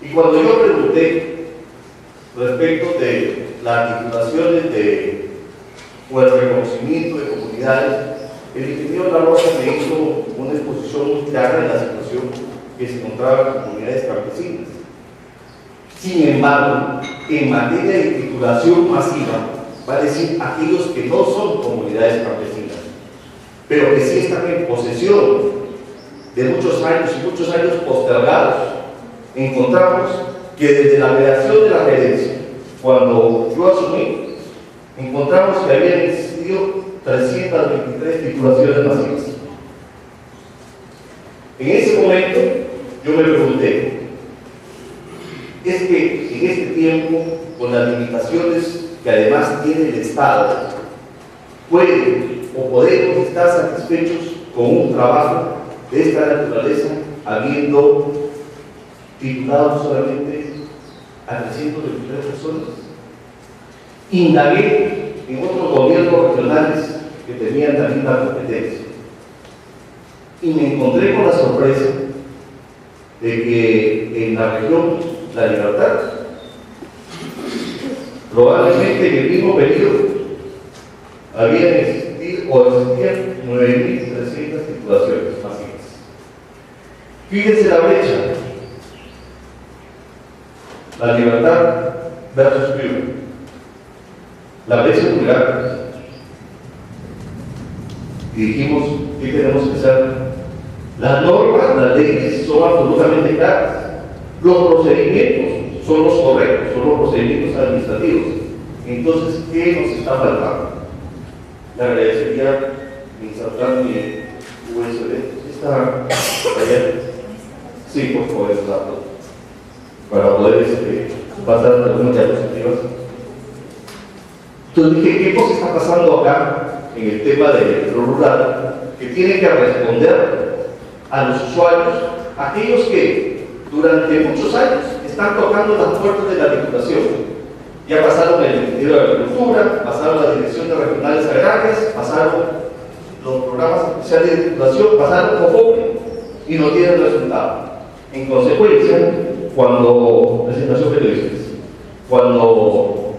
Y cuando yo pregunté respecto de las titulaciones o el reconocimiento de comunidades, el ingeniero de la Rosa me hizo una exposición muy clara de la situación que se encontraba en comunidades campesinas. Sin embargo, en materia de titulación masiva, va a decir aquellos que no son comunidades campesinas, pero que sí están en posesión de muchos años y muchos años postergados, encontramos que desde la creación de la gerencia, cuando yo asumí, encontramos que habían existido 323 titulaciones masivas. En ese momento, yo me pregunté, es que en este tiempo, con las limitaciones que además tiene el Estado, pueden o podemos estar satisfechos con un trabajo de esta naturaleza, habiendo titulado solamente a 323 personas. Indagué en otros gobiernos regionales que tenían también la competencia y me encontré con la sorpresa de que en la región La Libertad, probablemente en el mismo periodo habían existido o existían 9.300 titulaciones masivas. Fíjense la brecha. La Libertad versus Piura. La brecha es muy grande. Y dijimos, ¿qué tenemos que hacer? Las normas, las leyes son absolutamente claras. Los procedimientos son los correctos, son los procedimientos administrativos. Entonces, ¿qué nos está faltando? Le agradecería insertar mi USB. ¿Está allá? Sí, por favor, es dato. Para poder pasar algunas diapositivas. Entonces dije, ¿qué cosa está pasando acá en el tema de lo rural? Que tiene que responder a los usuarios, aquellos que durante muchos años están tocando las puertas de la titulación. Ya pasaron el Ministerio de Agricultura, pasaron las direcciones regionales agrarias, pasaron los programas especiales de titulación, pasaron COFOPE y no tienen resultado. En consecuencia, cuando presentación periodística, cuando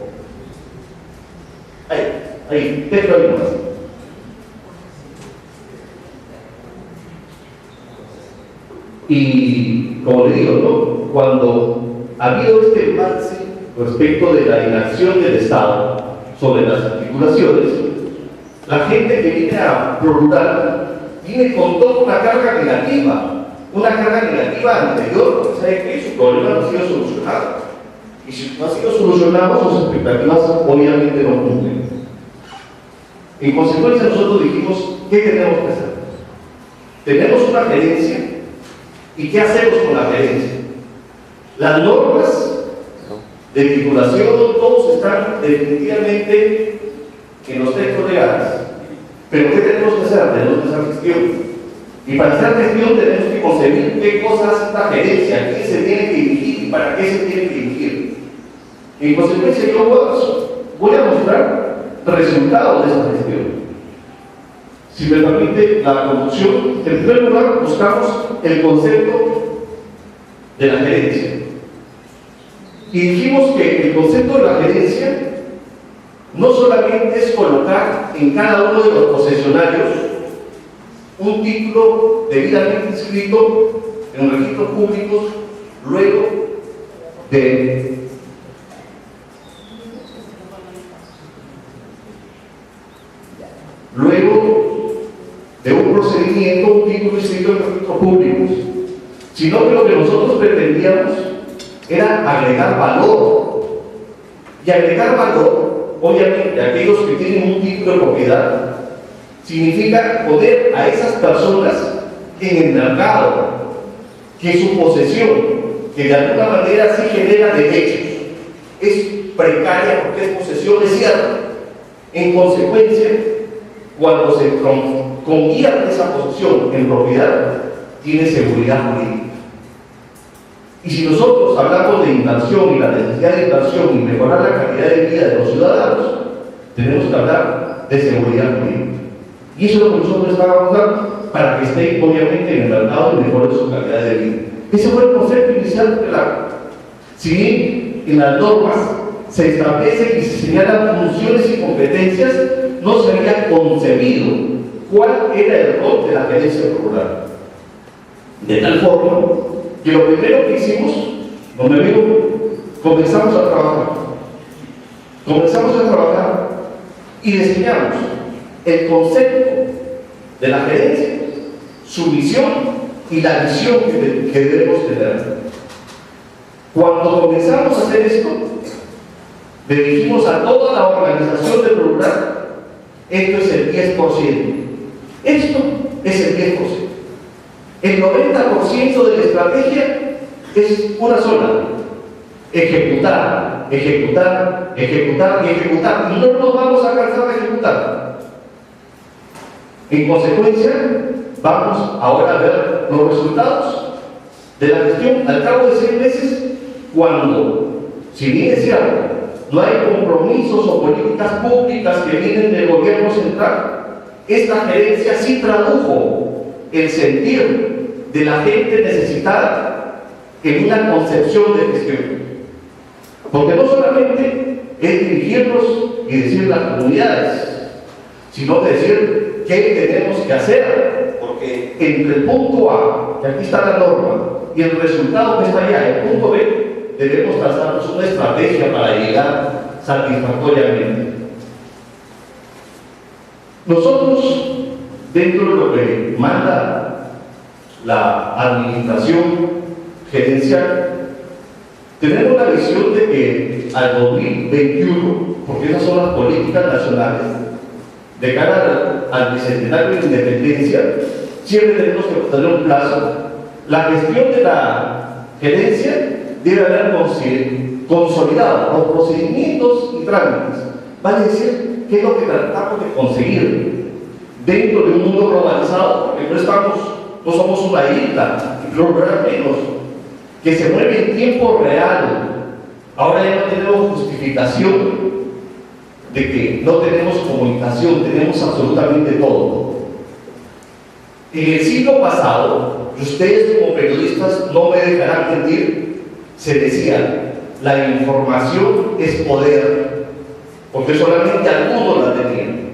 dentro hay más. Y como le digo, ¿no? Cuando ha habido este avance respecto de la inacción del Estado sobre las titulaciones, la gente que viene a ProRural viene con toda una carga negativa anterior, porque sabe que su problema no ha sido solucionado. Y si no ha sido solucionado, sus expectativas obviamente no cumplen. En consecuencia, nosotros dijimos, ¿qué tenemos que hacer? Tenemos una gerencia, ¿y qué hacemos con la gerencia? Las normas de titulación, todos están definitivamente en los textos legales. Pero ¿qué tenemos que hacer? Tenemos que hacer gestión. Y para hacer gestión tenemos que concebir qué cosas hace esta gerencia, a quién se tiene que dirigir y para qué se tiene que dirigir. En consecuencia, yo voy a mostrar resultados de esa gestión. Si me permite la conducción, en primer lugar buscamos el concepto de la gerencia. Y dijimos que el concepto de la gerencia no solamente es colocar en cada uno de los concesionarios un título debidamente inscrito en registros públicos luego de un procedimiento, un título inscrito en registros públicos, sino que lo que nosotros pretendíamos era agregar valor. Y agregar valor, obviamente, aquellos que tienen un título de propiedad, significa poner a esas personas en el mercado, que su posesión, que de alguna manera sí genera derechos, es precaria porque es posesión, es cierto. En consecuencia, cuando se convierte esa posesión en propiedad, tiene seguridad jurídica. Y si nosotros hablamos de inversión y la necesidad de inversión y mejorar la calidad de vida de los ciudadanos, tenemos que hablar de seguridad jurídica. Y eso es lo que nosotros estábamos dando para que estén obviamente en el mercado y mejoren su calidad de vida. Ese fue el concepto inicial del acta. Si bien en las normas se establece y se señalan funciones y competencias, no se había concebido cuál era el rol de la gerencia rural. De tal forma que lo primero que hicimos, don amigo, comenzamos a trabajar y diseñamos el concepto de la gerencia, su misión y la visión que debemos tener. Cuando comenzamos a hacer esto, le dijimos a toda la organización de rural: esto es el 10%. Esto es el 10%. El 90% de la estrategia es una sola: ejecutar, ejecutar, ejecutar y ejecutar. Y no nos vamos a cansar de ejecutar. En consecuencia, vamos ahora a ver los resultados de la gestión al cabo de 6 meses, cuando, si bien es cierto, no hay compromisos o políticas públicas que vienen del gobierno central, esta gerencia sí tradujo el sentir de la gente necesitada en una concepción de gestión. Porque no solamente es dirigirnos y decir las comunidades, sino decir qué tenemos que hacer, porque entre el punto A, que aquí está la norma, y el resultado que está allá, el punto B, debemos trazarnos una estrategia para llegar satisfactoriamente. Nosotros, dentro de lo que manda la administración gerencial, tenemos la visión de que al 2021, porque esas son las políticas nacionales, de cara al bicentenario de la independencia, siempre tenemos que tener un plazo. La gestión de la gerencia debe haber consolidado los procedimientos y trámites. Vale decir, ¿qué es lo que tratamos de conseguir dentro de un mundo globalizado? Porque no somos una isla, y rural menos, que se mueve en tiempo real. Ahora ya no tenemos justificación de que no tenemos comunicación, tenemos absolutamente todo. En el siglo pasado, y ustedes como periodistas no me dejarán mentir, se decía: la información es poder, porque solamente algunos la tenían.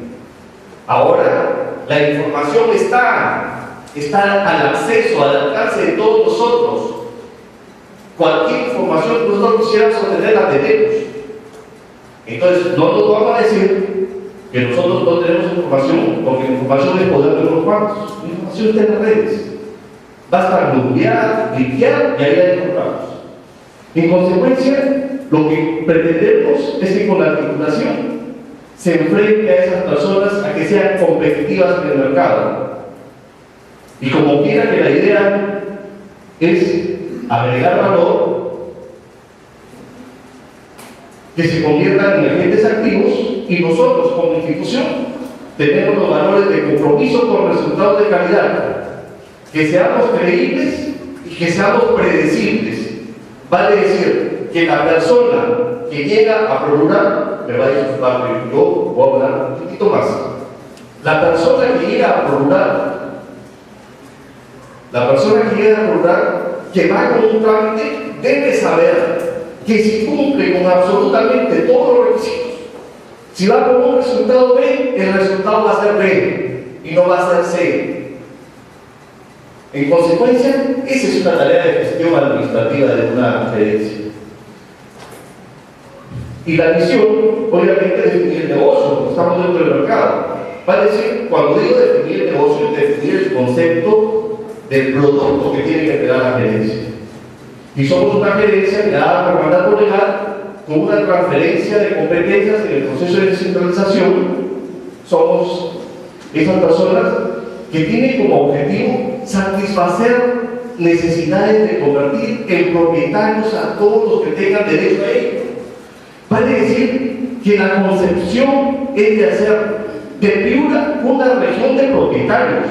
Ahora la información está al acceso, al alcance de todos nosotros. Cualquier información que nosotros quisiéramos obtener la tenemos. Entonces no nos vamos a decir que nosotros no tenemos información, porque la información es poder de unos cuantos. La información está en las redes. Basta googlear, cliquear y ahí la encontramos. En consecuencia, lo que pretendemos es que con la articulación se enfrente a esas personas a que sean competitivas en el mercado. Y como quiera que la idea es agregar valor, que se conviertan en agentes activos, y nosotros como institución tenemos los valores de compromiso con resultados de calidad, que seamos creíbles y que seamos predecibles. Vale decir que la persona que llega a ProRural, me va a disculpar, yo voy a hablar un poquito más. La persona que llega a ProRural, que va con un trámite, debe saber que si cumple con absolutamente todos los requisitos, si va con un resultado B, el resultado va a ser B y no va a ser C. En consecuencia, esa es una tarea de gestión administrativa de una gerencia. Y la misión, obviamente, es definir el negocio, porque estamos dentro del mercado. Va a decir, cuando digo definir el negocio, es definir el concepto del producto que tiene que entregar la gerencia. Y somos una gerencia creada por mandato legal con una transferencia de competencias en el proceso de descentralización. Somos esas personas que tienen como objetivo satisfacer necesidades de convertir en propietarios a todos los que tengan derecho a ello. Vale decir que la concepción es de hacer de Piura una región de propietarios.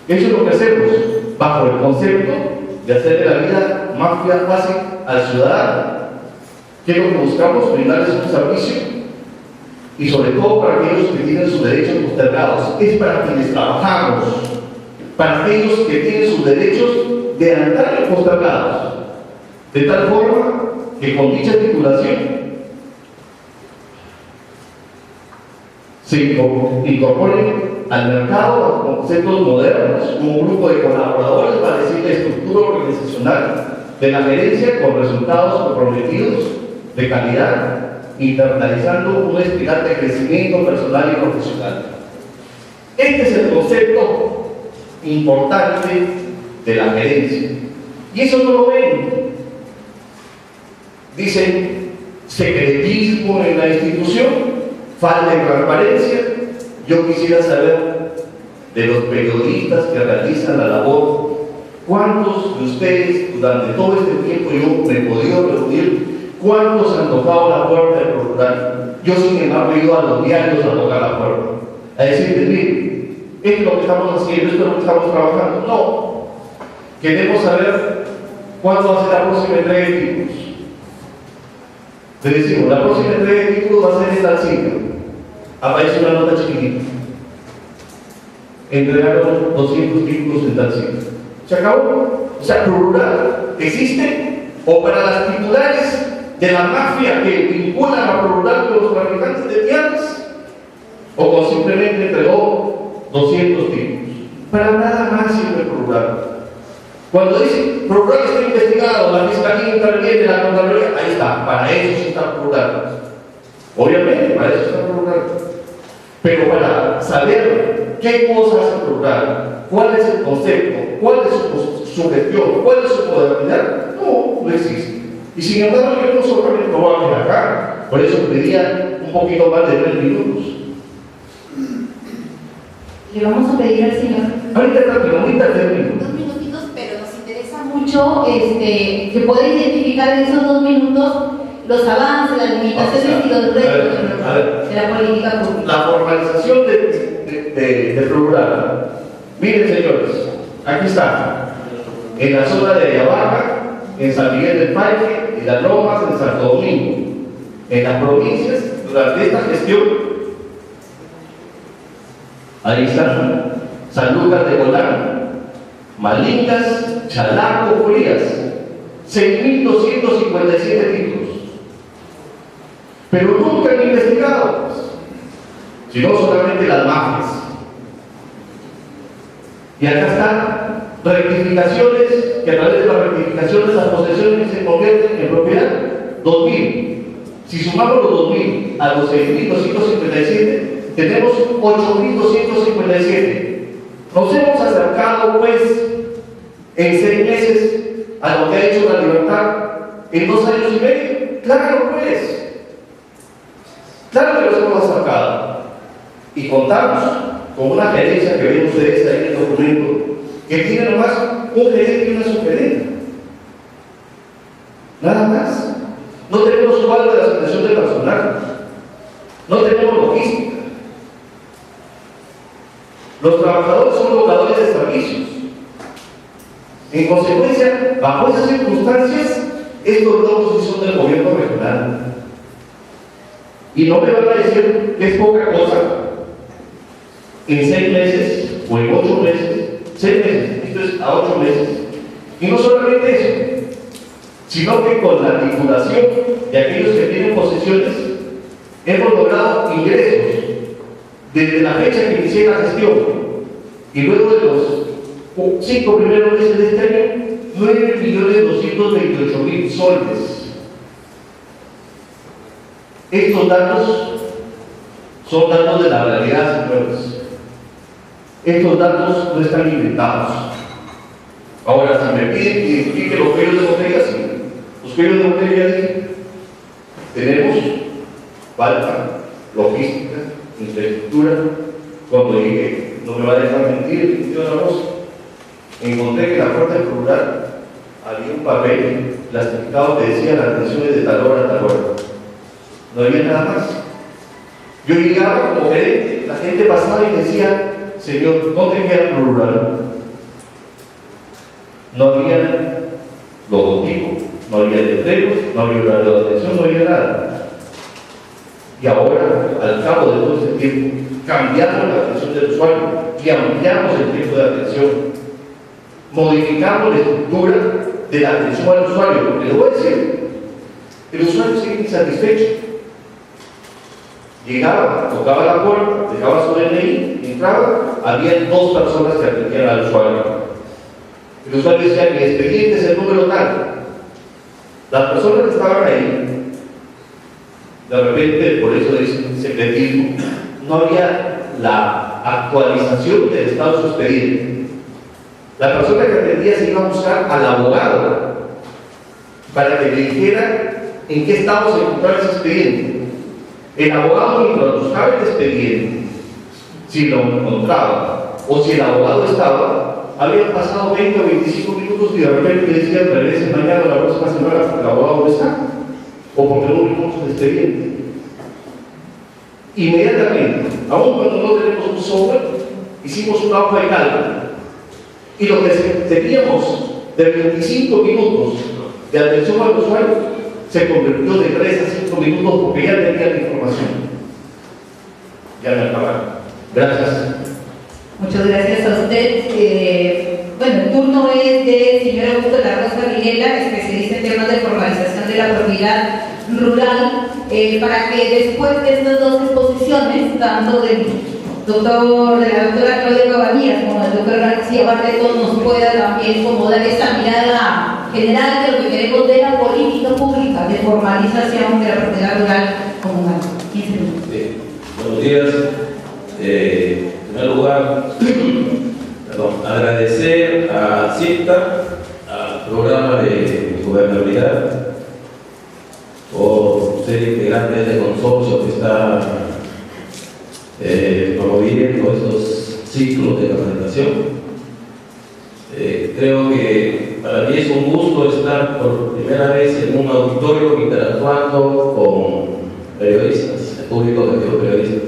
Eso es lo que hacemos, bajo el concepto de hacerle la vida más fácil al ciudadano. ¿Qué es lo que buscamos? Brindarles un servicio, y sobre todo para aquellos que tienen sus derechos postergados. Es para quienes trabajamos, para aquellos que tienen sus derechos de antaño postergados, de tal forma que con dicha titulación se incorporen al mercado los conceptos modernos, como un grupo de colaboradores para decir la estructura organizacional de la gerencia con resultados comprometidos de calidad, internalizando una espiral de crecimiento personal y profesional. Este es el concepto importante de la gerencia. Y eso no lo ven. Dicen secretismo en la institución, falta de transparencia. Yo quisiera saber de los periodistas que realizan la labor, ¿cuántos de ustedes durante todo este tiempo yo me he podido reunir? ¿Cuántos han tocado la puerta del ProRural? Yo, sin embargo, he ido a los diarios a tocar la puerta, a decirles, mire, esto es lo que estamos haciendo, esto es lo que estamos trabajando. No, queremos saber cuándo va a ser la próxima entrega de títulos. Les decimos, la próxima entrega de títulos va a ser en tal sitio. Aparece una nota chiquitita. Entregaron 200 títulos en tal sitio. ¿Se acabó? O sea, ProRural existe, o para las titulares de la mafia que vinculan a ProRural con los traficantes de tierras, o con simplemente entregó 200 títulos. Para nada más sirve ProRural. Cuando dice ProRural está investigado, la fiscalía interviene, la Contraloría, ahí está, para eso sí está ProRural. Obviamente, para eso está ProRural. Pero para saber qué cosas hace ProRural, cuál es el concepto, cuál es su gestión, cuál es su modernidad, no existe. Y sin embargo, yo no solamente lo voy a ver acá, por eso pedía un poquito más de 3 minutos. Le vamos a pedir al señor. Ahorita 3 minutos. 2 minutitos, pero nos interesa mucho que pueda identificar en esos 2 minutos los avances, las limitaciones y los retos de la política pública. La formalización de ProRural. Miren, señores, aquí está, en la zona de Ayabaja, en San Miguel del Paique y las Lomas, en Santo Domingo, en las provincias, durante esta gestión, ahí están San Lucas de Golán, Malingas, Chalaco, Frías, 6.257 títulos. Pero nunca han investigado, sino solamente las mafias. Y acá están rectificaciones, que a través de las rectificaciones las posesiones se convierten en propiedad. 2.000. Si sumamos los 2.000 a los 6.257, tenemos 8.257. Nos hemos acercado, pues, en 6 meses a lo que ha hecho la libertad en 2 años y medio. Claro, pues. Claro que los hemos acercado. Y contamos con una gerencia que ven ustedes ahí en el documento, que tiene nomás un gerente y una subgerente. Nada más. No tenemos subaldo de asignación de personal. No tenemos logística. Los trabajadores son locadores de servicios. En consecuencia, bajo esas circunstancias, estos logros son del gobierno regional. Y no me van a decir que es poca cosa en 6 meses o en 8 meses, 6 meses, esto es a 8 meses. Y no solamente eso, sino que con la titulación de aquellos que tienen posesiones, hemos logrado ingresos desde la fecha que inicié la gestión y luego de los 5 primeros meses de este año, 9.228.000 soles. Estos datos son datos de la realidad, señores. Estos datos no están inventados. Ahora, si me piden que identifique los cuellos de botella, sí. Los cuellos de botella dicen, tenemos falta, logística, infraestructura. Cuando llegué, no me va a dejar mentir, yo la voz, encontré que en la puerta del rural había un papel plastificado que decía las atenciones de tal hora a tal hora. No había nada más. Yo llegaba como gerente, la gente pasaba y decía, señor, ¿dónde queda el rural? No había logotipo, no había letreros, no había horario de atención, no había nada. Y ahora, al cabo de todo este tiempo, cambiamos la atención del usuario y ampliamos el tiempo de atención. Modificamos la estructura de la atención al usuario. Porque les voy a decir, el usuario sigue insatisfecho. Llegaba, tocaba la puerta, dejaba su DNI, entraba, había 2 personas que atendían al usuario. El usuario decía, mi expediente es el número tal. Las personas que estaban ahí, de repente, por eso dicen secretismo, no había la actualización del estado de su expediente. La persona que atendía se iba a buscar al abogado para que le dijera en qué estado se encontraba ese expediente. El abogado, mientras buscaba el expediente, si lo encontraba o si el abogado estaba, habían pasado 20 o 25 minutos y de repente le decían, regrese mañana o la próxima semana porque el abogado no está, o porque no vimos el expediente. Inmediatamente, aun cuando no tenemos un software, hicimos una hoja de cálculo y lo que teníamos de 25 minutos de atención al usuario se convirtió de 3 a 5 minutos porque ya tenía la información. Ya me acabaron. Gracias. Muchas gracias a usted. Bueno, el turno es del señor Augusto de la Rosa Vilela, especialista en temas de formalización de la propiedad rural, para que después de estas 2 exposiciones, tanto de la doctora Claudia Cabanillas como del doctor García Barreto, nos pueda también como dar esa mirada general de lo que queremos de la política pública de formalización de la propiedad rural comunal. 15 minutos. Sí. Buenos días. En primer lugar, agradecer a CITA, al programa de gobernabilidad, por ser integrantes del consorcio que está promoviendo estos ciclos de capacitación. Creo que para mí es un gusto estar por primera vez en un auditorio interactuando con periodistas, el público de los periodistas.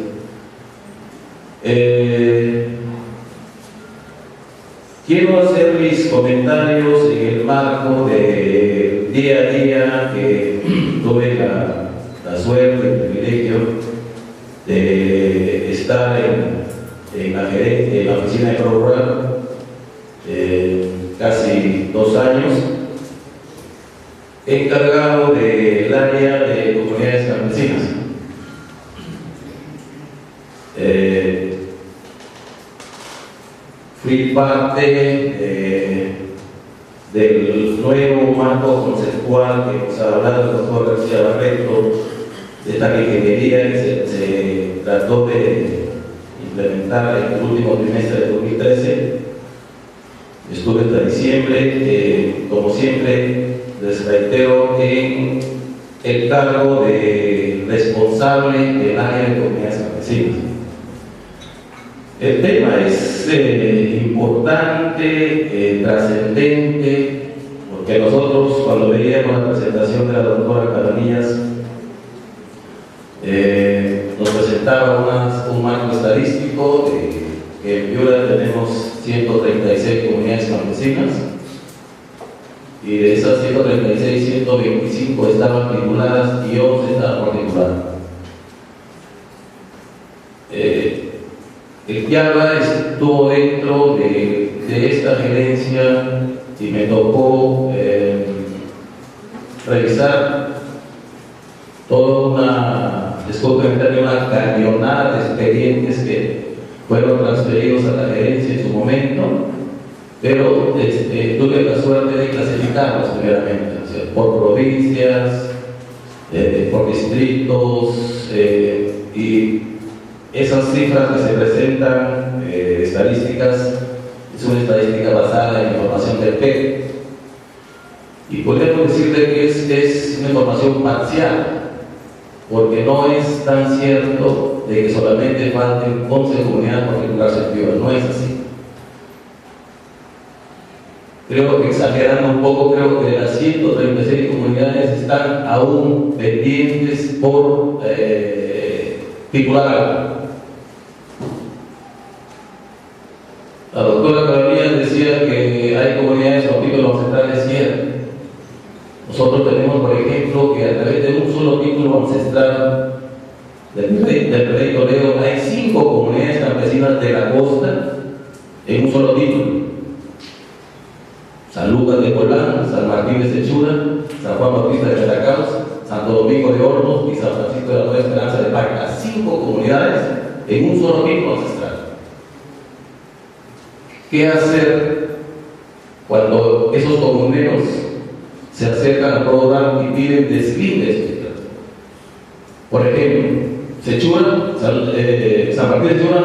Quiero hacer mis comentarios en el marco del día a día que tuve la suerte, el privilegio de estar en la oficina de ProRural casi 2 años, encargado del área de comunidades campesinas. Fui parte del nuevo marco conceptual que nos ha hablado el doctor García Barreto, de esta ingeniería que se trató de implementar en el último trimestre de 2013. Estuve hasta diciembre, como siempre, les reitero, en el cargo de responsable del área de comunidades campesinas. El tema es importante, trascendente, porque nosotros cuando veíamos la presentación de la doctora Cabanillas nos presentaba un marco estadístico que en Piura tenemos 136 comunidades campesinas y de esas 136, 125 estaban vinculadas y 11 estaban por vincular. El Piaba estuvo dentro de esta gerencia y me tocó revisar toda una cañonada de expedientes que fueron transferidos a la gerencia en su momento, pero tuve la suerte de clasificarlos primeramente, o sea, por provincias, por distritos, y esas cifras que se presentan, estadísticas, es una estadística basada en información del PEC. Y podemos decirle que es una información parcial, porque no es tan cierto de que solamente falten 11 comunidades por regularse activas, no es así. Creo que exagerando un poco, creo que de las 136 comunidades están aún pendientes por titular algo. La doctora Carolina decía que hay comunidades con títulos ancestrales ciertos. Nosotros tenemos, por ejemplo, que a través de un solo título ancestral del Rey Toledo hay 5 comunidades campesinas de la costa en un solo título: San Lucas de Colán, San Martín de Sechura, San Juan Bautista de Veracruz, Santo Domingo de Hornos y San Francisco de la Nueva Esperanza de Paca. 5 comunidades en un solo título ancestral. ¿Qué hacer cuando esos comuneros se acercan a ProRural y piden deslindes? Por ejemplo, Sechura, San Martín de Sechura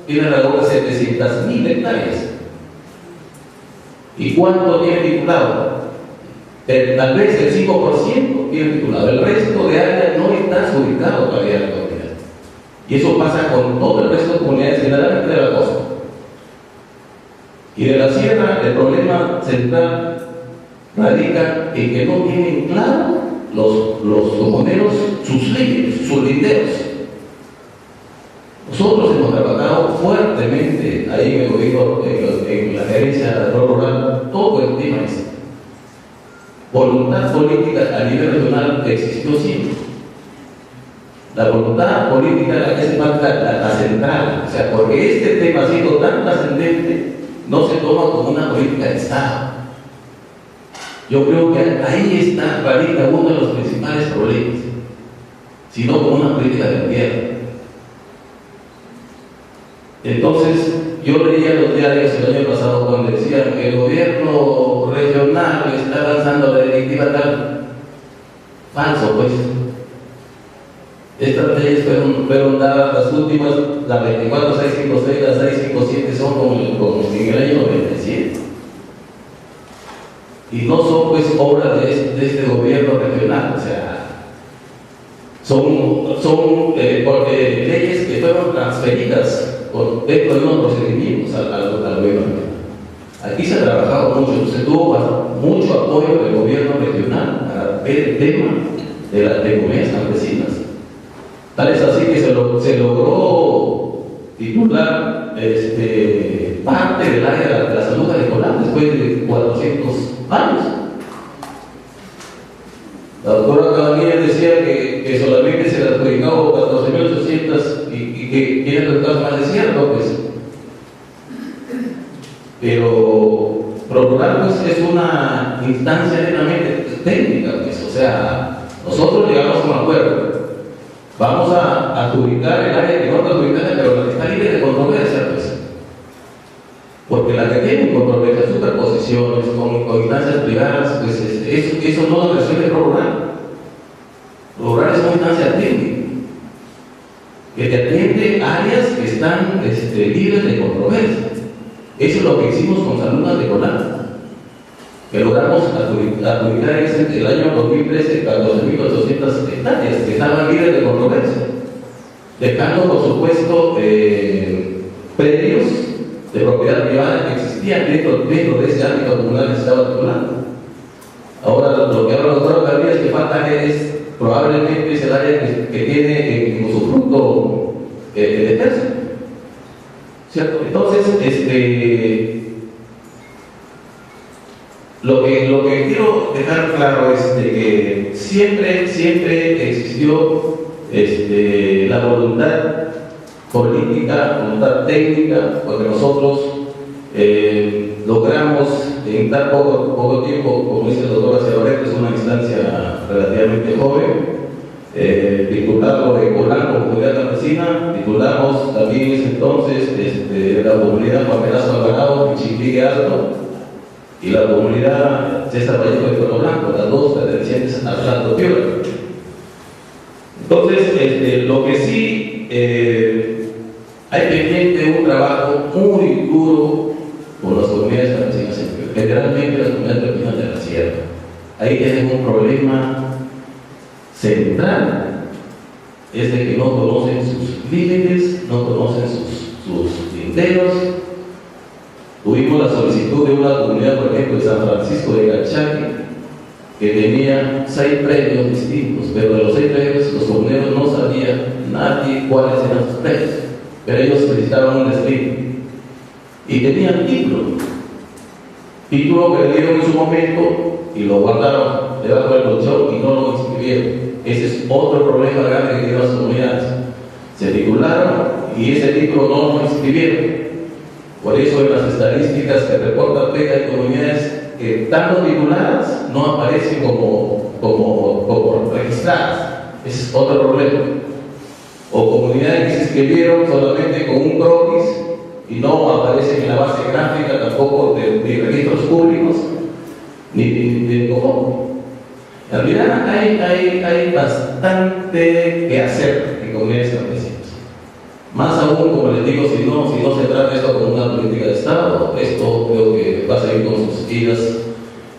tiene alrededor de 700.000 hectáreas. ¿Y cuánto tiene titulado? Tal vez el 5% tiene titulado. El resto de áreas no está ubicado todavía en la comunidad. Y eso pasa con todo el resto de comunidades, generalmente de la costa. Y de la sierra, el problema central radica en que no tienen claro los comuneros sus límites, sus linderos. Nosotros hemos trabajado fuertemente ahí en el gobierno, en la gerencia de ProRural, todo el tema es voluntad política a nivel regional existió siempre. La voluntad política es la central, o sea, porque este tema ha sido tan trascendente, no se toma como una política de Estado. Yo creo que ahí está, radica uno de los principales problemas, sino como una política de gobierno. Entonces, yo leía los diarios el año pasado cuando decían que el gobierno regional está avanzando la directiva tal. Falso, pues. Estas leyes fueron dadas, las últimas, la 24.656, la 657 son como en el año 97. Y no son pues obras de este gobierno regional, o sea, son leyes que fueron transferidas dentro de unos procedimientos al gobierno. Aquí se ha trabajado mucho, se tuvo mucho apoyo del gobierno regional para ver el tema de las comunidades campesinas. Tal es así que se logró titular parte del área de la salud de Colán después de 400 años. La doctora Cabanilla decía que solamente se le adjudicaba 14.800 y que tiene resultados más de cierto, pues. Pero ProRural pues, es una instancia netamente técnica, pues. O sea, nosotros llegamos a un acuerdo. Vamos a adjudicar el área que no está adjudicada, pero la que está libre de controversia, pues. Porque la que tiene controversia, superposiciones con instancias privadas, pues eso no lo resuelve ProRural. ProRural es una instancia técnica que te atiende áreas que están libres de controversia. Eso es lo que hicimos con San Lucas de Colán, que logramos adjudicar el año 2013 14.800 hectáreas que estaban libres de controversia, dejando por supuesto predios de propiedad privada que existían dentro de ese ámbito comunal que se estaba titulando. Ahora lo que habla la doctora Gabriela es que falta probablemente es el área que tiene en usufructo de tercio, ¿cierto? Entonces, lo que quiero dejar claro es de que siempre existió la voluntad política, voluntad técnica, porque nosotros logramos en tan poco tiempo, como dice el doctor Acevedo, que es una instancia relativamente joven, titularlo de Colán como comunidad campesina, titulamos también en ese entonces la comunidad Juan Velasco Alvarado, Pichiquique Alto, y la comunidad César Vallejo de Pueblo Blanco, las dos pertenecientes al Alto Piura. Entonces, lo que sí Hay pendiente un trabajo muy duro con las comunidades campesinas, generalmente las comunidades campesinas de la sierra. Ahí tienen un problema central, es de que no conocen sus límites, no conocen sus linderos. Tuvimos la solicitud de una comunidad, por ejemplo, de San Francisco de Calchaquí, que tenía 6 predios distintos, pero de los 6 predios los comuneros no sabían nadie cuáles eran sus predios, pero ellos necesitaban un destino y tenían título que le dieron en su momento y lo guardaron debajo del colchón y no lo inscribieron. Ese es otro problema grande que tienen las comunidades. Se titularon y ese título no lo inscribieron. Por eso en las estadísticas que reporta PECA hay comunidades que estando tituladas no aparecen como registradas. Ese es otro problema. O comunidades que se inscribieron solamente con un croquis y no aparecen en la base gráfica tampoco de registros públicos ni de cómo. En realidad hay bastante que hacer en comunidades campesinas. Más aún, como les digo, si no se trata esto como una política de Estado, esto creo que va a seguir con sus idas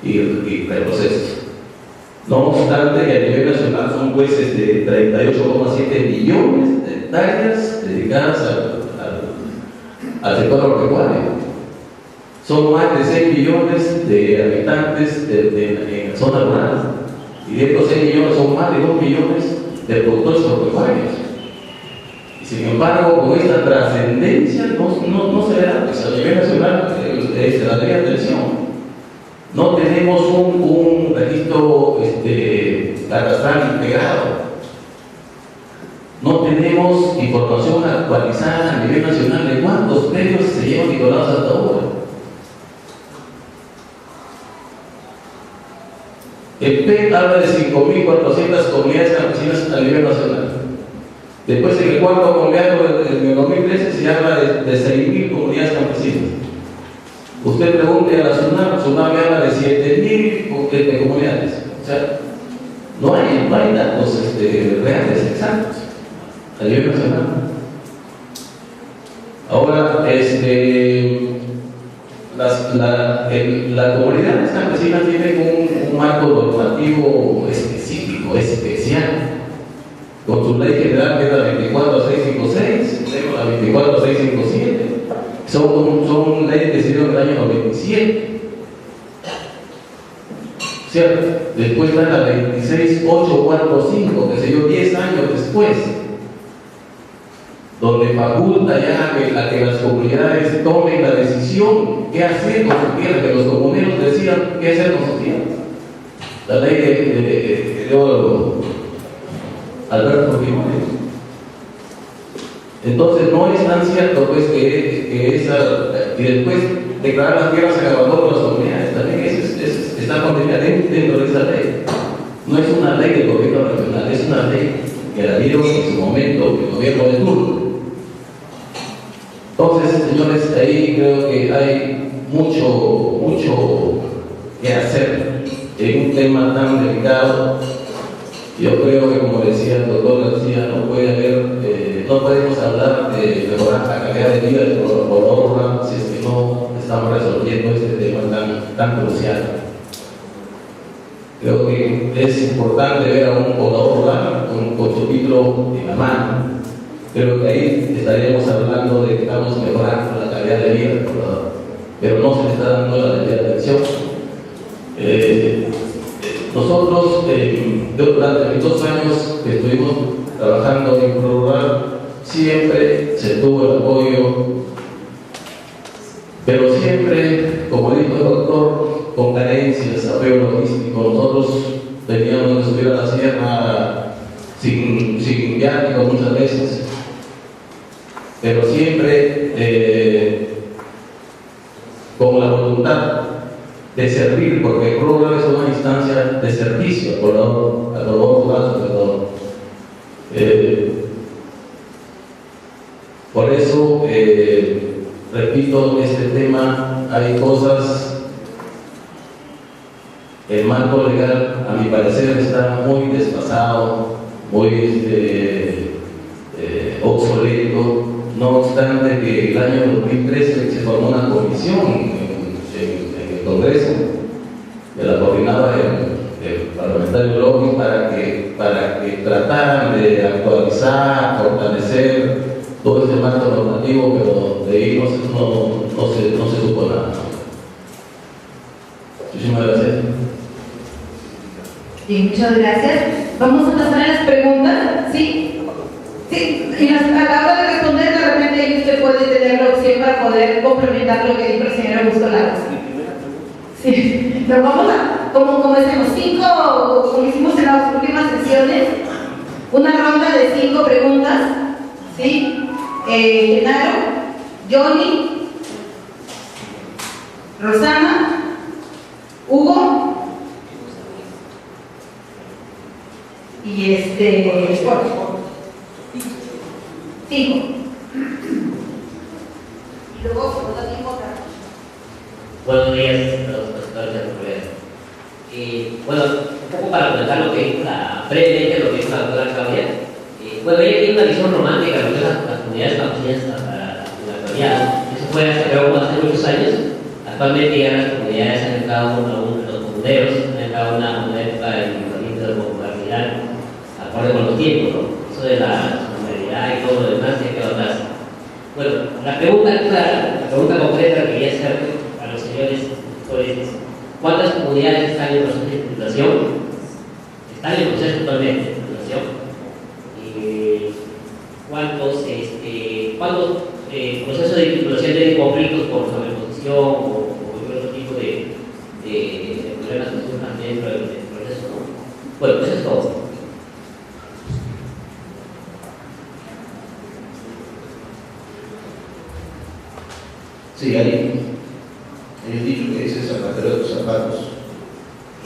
y retrocesos. No obstante, que a nivel nacional son jueces de 38,7 millones de hectáreas dedicadas al sector agropecuario. Son más de 6 millones de habitantes en la zona rural. Y de estos 6 millones son más de 2 millones de productores agropecuarios. Y sin embargo, con esta trascendencia no se da, pues a nivel nacional se daría atención. No tenemos un registro catastral integrado. No tenemos información actualizada a nivel nacional de cuántos predios se llevan titulados hasta ahora. El PEC habla de 5.400 comunidades campesinas a nivel nacional. Después, en el cuarto convenio del 2013 se habla de 6.000 comunidades campesinas. Usted pregunte a la SUNAM me habla de 7.000 comunidades. O sea, no hay datos reales, exactos, a nivel nacional. Ahora, las comunidades campesinas tienen un marco normativo específico, especial, con su ley general que es la 24656, tenemos la 24657, son leyes que se dieron en el año 97. ¿Cierto? Después está la 26845, que se dio 10 años después, donde faculta ya a que las comunidades tomen la decisión qué hacer con su tierra, que los comuneros decidan qué hacer con su tierra. La ley que dio Alberto Fujimori. Entonces no es tan cierto pues que esa, y después declarar las tierras en abandono de las comunidades, también está contenida dentro de esa ley. No es una ley del gobierno regional, es una ley que la dieron en su momento el gobierno de turno. Entonces, señores, ahí creo que hay mucho que hacer en un tema tan delicado. Yo creo que, como decía el doctor García, no podemos hablar de mejorar la calidad de vida del poblador rural si es que no estamos resolviendo este tema tan crucial. Creo que es importante ver a un poblador rural con su título en la mano. Creo que ahí estaríamos hablando de que estamos mejorando la calidad de vida del poblador, pero no se le está dando la debida atención. Nosotros, durante mis 2 años que estuvimos trabajando en Rural, siempre se tuvo el apoyo, pero siempre, como dijo el doctor, con carencias, apoyo logístico. Nosotros teníamos que subir a la sierra sin viático muchas veces, pero siempre con la voluntad de servir, porque el Rural es una instancia de servicio al poblador rural sobre todo. Por eso, repito, este tema, hay cosas, el marco legal, a mi parecer, está muy desfasado, muy obsoleto, no obstante que el año 2013 se formó una comisión en el Congreso, que la coordinaba el parlamentario López, para que trataran de actualizar, fortalecer todo este marco normativo, pero de ahí no se supo nada. Muchísimas gracias. Bien, muchas gracias. Vamos a pasar a las preguntas, ¿sí? Sí, y a la hora de responder, de repente usted puede tener la opción para poder complementar lo que dijo el señor Augusto Lagos. Sí, pero vamos a, como decimos, como hicimos en las últimas sesiones, una ronda de 5 preguntas, ¿sí? Genaro, Johnny, Rosana, Hugo y Jorge. 5. Y luego, por otro tiempo, Buenos días a los profesores de Rubén. Bueno, un poco para comentar lo que dijo brevemente lo que dijo la doctora Claudia. Bueno, ella tiene una visión romántica de lo que es las comunidades campesinas para la actualidad. Eso fue hace muchos años. Actualmente ya las comunidades han entrado los comuneros han entrado una época de incremento de popularidad acorde con los tiempos, ¿no? Eso de la solidaridad y todo lo demás se quedó atrás. Bueno, la pregunta concreta que quería hacer a los señores es: ¿cuántas comunidades están en proceso de titulación? Están en proceso actualmente de titulación. ¿Cuántos procesos de titulación tienen conflictos por sobreposición o otro tipo de problemas que surjan dentro del proceso? Bueno, eso es todo. Sí, hay un dicho que dice zapatero de tus zapatos.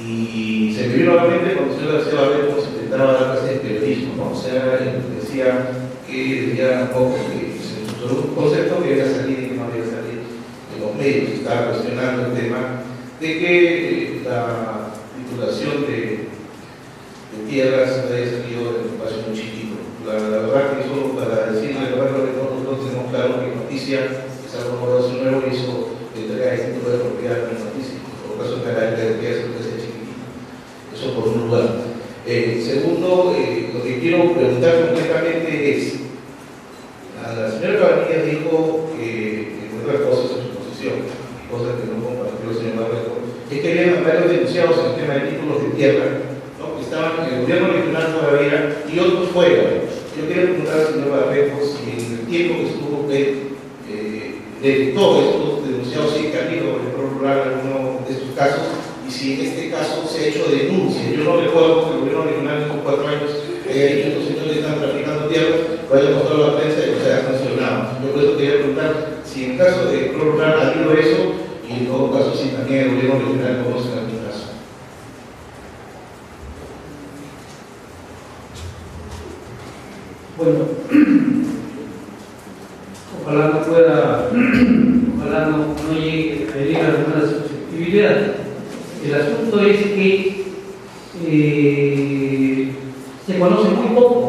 Y se me vino a la mente cuando el señor García Barreto se intentaba dar clases de periodismo, ¿no? O sea, decía un poco que se estructuró un concepto que iba a salir y que no iba a salir en los medios. Estaba cuestionando el tema de que la titulación de tierras haya salido de un espacio muy chiquito. La verdad que solo para decirle, la verdad que nosotros tenemos claro que noticia es algo nuevo y eso entrega el título de propiedad de noticia. Por lo caso, la idea es que sea chiquitito. Eso por un lugar. Segundo, lo que quiero preguntar concretamente es: la señora Cabanillas dijo que otras cosas en su posición, cosas que no compartió el señor Barreto, es que había varios denunciados en el tema de títulos de tierra, ¿no? Que estaban en el gobierno regional todavía y otros fuera. Yo quería preguntar al señor Barreto si en el tiempo que estuvo de todos estos denunciados, si ha habido en el Pro Rural alguno de estos casos, y si en este caso se ha hecho denuncia. Yo no recuerdo que el gobierno regional en 4 años haya dicho que estos señores están traficando tierras, lo haya mostrado a la prensa y que se haya sancionado. Yo por eso quería preguntar si en el caso de Pro Rural ha habido eso, y en todo caso si también el gobierno regional conoce algún caso. Bueno, ojalá no llegue a herir alguna susceptibilidad. El asunto es que se conoce muy poco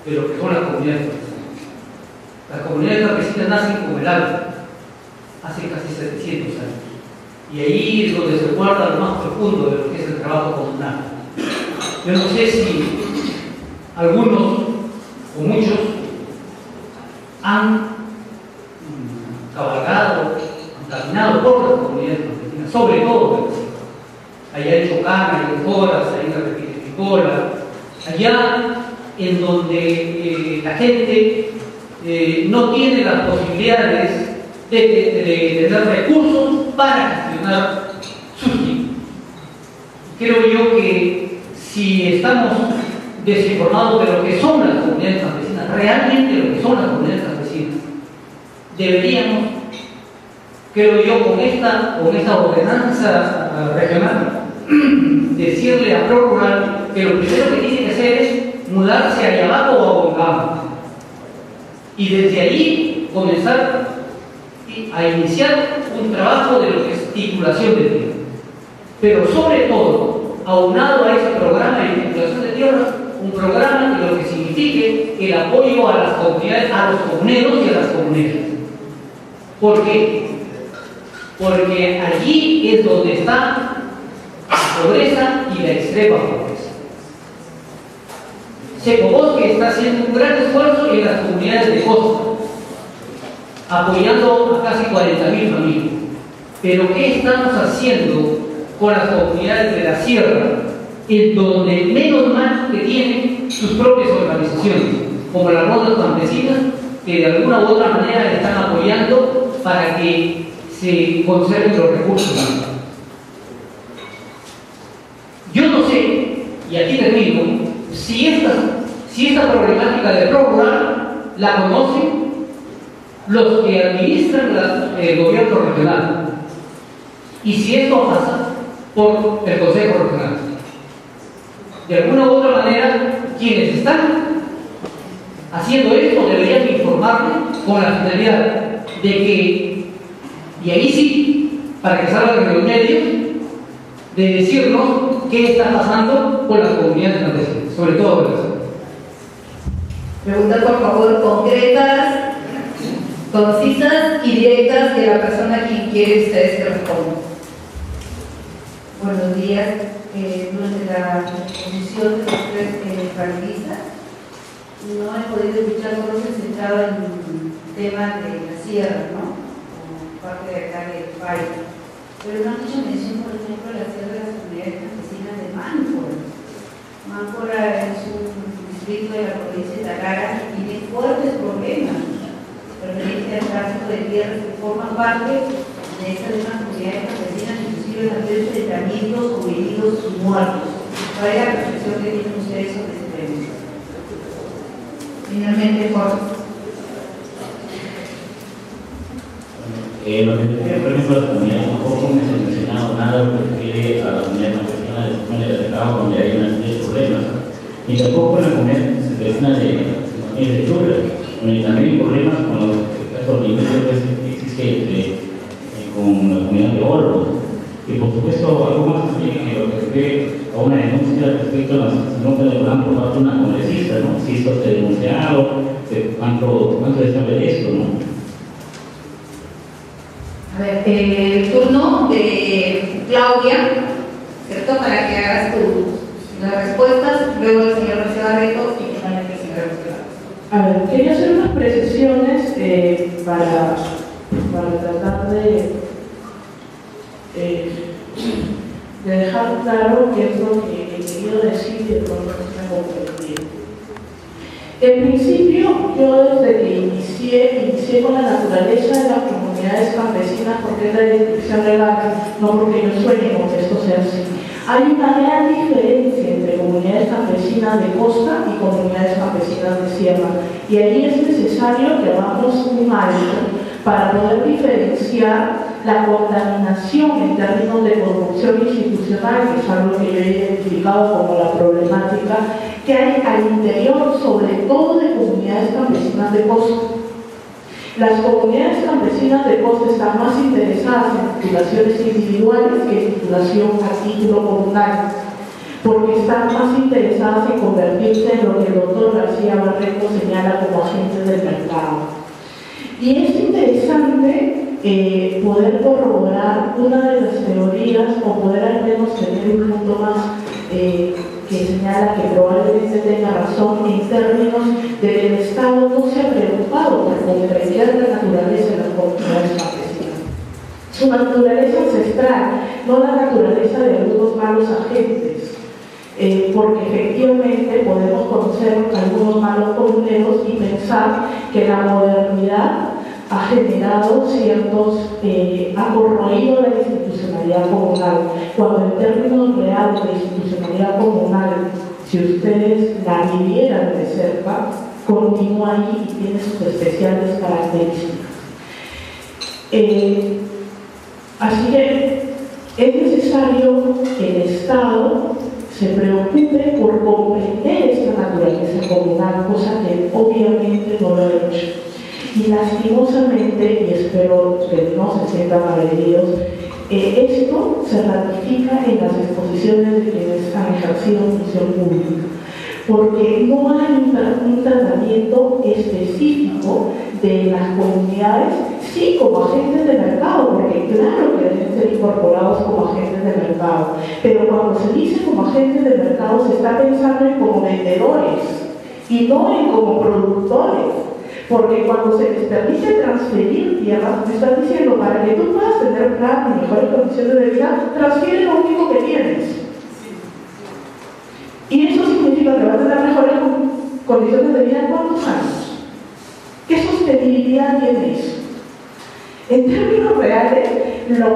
de lo que son las comunidades campesinas. Las comunidades campesinas nacen como el agua, hace casi 700 años. Y ahí es donde se guarda lo más profundo de lo que es el trabajo comunal. Yo no sé si algunos o muchos han cabalgado, han caminado por las comunidades campesinas, sobre todo allá en Chocana, en Coras, ahí en la Repiticola, allá en donde la gente no tiene las posibilidades de tener recursos para gestionar sus tiempos. Creo yo que si estamos desinformados de lo que son las comunidades campesinas, realmente lo que son las comunidades campesinas, deberíamos, creo yo, con esta ordenanza regional, decirle a Pro Rural que lo primero que tiene que hacer es mudarse allá abajo o a Bongama y desde allí comenzar a iniciar un trabajo de lo que es titulación de tierra, pero sobre todo aunado a ese programa de titulación de tierra, un programa que lo que signifique el apoyo a las comunidades, a los comuneros y a las comuneras. ¿Por qué? Porque allí es donde está la pobreza y la extrema pobreza. Secobosque está haciendo un gran esfuerzo en las comunidades de costa, apoyando a casi 40.000 familias. Pero ¿qué estamos haciendo con las comunidades de la sierra, en donde menos mal que tienen sus propias organizaciones, como las rondas campesinas, que de alguna u otra manera están apoyando para que se conserven los recursos? Yo no sé, y aquí termino, si esta problemática de ProRural la conocen los que administran el gobierno regional, y si esto pasa por el Consejo Regional. De alguna u otra manera, quienes están haciendo esto deberían informarme con la finalidad de que, y ahí sí, para que salgan en los medios, de decirnos qué está pasando con las comunidades campesinas, sobre todo las. Preguntas, por favor, concretas, concisas y directas de la persona a quien quiere ustedes que respondan. Buenos días. Durante la exposición de los tres panelistas, no he podido escuchar cómo se centraba en el tema de la sierra, ¿no? Como parte de acá del país. Pero no han hecho mención, por ejemplo, de la sierra de las comunidades campesinas de Máncora. Máncora es un distrito de la provincia de Tarara que tiene fuertes problemas referente al tráfico de tierras que forman parte de estas mismas comunidades campesinas, inclusive han habido enfrentamientos o heridos y muertos. ¿Cuál es la percepción que tienen ustedes sobre este tema? Finalmente, Jorge. Lo que tiene por ejemplo la comunidad, tampoco me ha mencionado nada que refiere a la comunidad campesina de San de Atacama, donde hay una serie de problemas, ni tampoco la comunidad campesina de Chula, donde también hay problemas con los niveles que existen con la comunidad de Oro. Y por supuesto, algo más también en lo que se ve a una denuncia respecto a la asesinato de Blanco por parte de una congresista, ¿no? Si esto se ha denunciado, cuánto se sabe de esto, ¿no? A ver, el turno de Claudia, ¿cierto? Para que hagas las respuestas, luego el señor García Barreto y finalmente el señor García. A ver, quería hacer unas precisiones para tratar de dejar claro qué es lo que he querido decir y de pronto no se me comprendido. En principio, yo desde que inicié con la naturaleza de las comunidades campesinas, porque es la descripción legal, no porque yo sueñe con que esto sea así. Hay una gran diferencia entre comunidades campesinas de costa y comunidades campesinas de sierra. Y ahí es necesario que hagamos un alto para poder diferenciar la contaminación en términos de corrupción institucional, que es algo que yo he identificado como la problemática que hay al interior, sobre todo de comunidades campesinas de costa. Las comunidades campesinas de costa están más interesadas en titulaciones individuales que en titulación a título comunal, porque están más interesadas en convertirse en lo que el doctor García Barreto señala como agentes del mercado. Y es interesante poder corroborar una de las teorías, o poder al menos tener un punto más que señala que probablemente tenga razón en términos de que el Estado no se ha preocupado por comprender la naturaleza de las comunidades campesinas. Su naturaleza ancestral, no la naturaleza de algunos malos agentes, porque efectivamente podemos conocer algunos malos comuneros y pensar que la modernidad ha generado ha corroído la institucionalidad comunal, cuando en términos reales de institucionalidad comunal, si ustedes la vivieran de cerca, continúa ahí y tiene sus especiales características. Así que es necesario que el Estado se preocupe por comprender esta naturaleza comunal, cosa que obviamente no lo ha hecho. Y lastimosamente, y espero que no se sientan agredidos, esto se ratifica en las exposiciones de quienes han ejercido función pública. porque no hay un tratamiento específico de las comunidades, sí como agentes de mercado, porque claro que deben ser incorporados como agentes de mercado, pero cuando se dice como agentes de mercado se está pensando en como vendedores y no en como productores, porque cuando se les permite transferir tierras, me están diciendo, para que tú puedas tener plan y mejores condiciones de vida, transfiere lo único que tienes. Y eso significa que va a tener mejores condiciones de vida en ¿cuántos años? ¿Qué sostenibilidad tiene eso? En términos reales, lo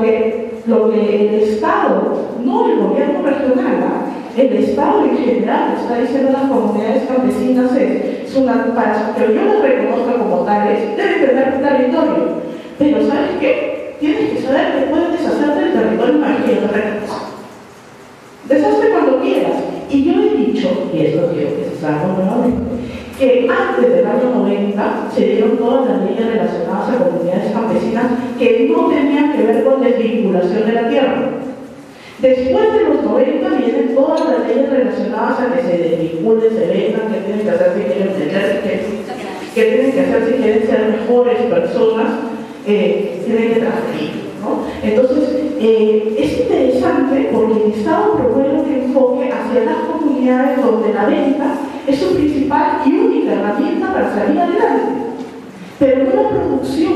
que el Estado, no el gobierno regional, el Estado en general está diciendo a las comunidades campesinas para que yo las reconozca como tales, deben tener territorio. Pero ¿sabes qué? Tienes que saber que puedes deshacerte del territorio marginal. Deshazte cuando quieras. Y yo he dicho, y esto quiero que se salga nuevamente, que antes del año 90 se dieron todas las leyes relacionadas a comunidades campesinas que no tenían que ver con desvinculación de la tierra. Después de los 90 vienen todas las leyes relacionadas a que se desvinculen, se vendan, que tienen que hacer si quieren tener, que tienen que hacer si quieren ser mejores personas, tienen que transferir, ¿no? Entonces, es interesante porque el Estado promueve un enfoque hacia las comunidades donde la venta es su principal y única herramienta para salir adelante, pero no la producción.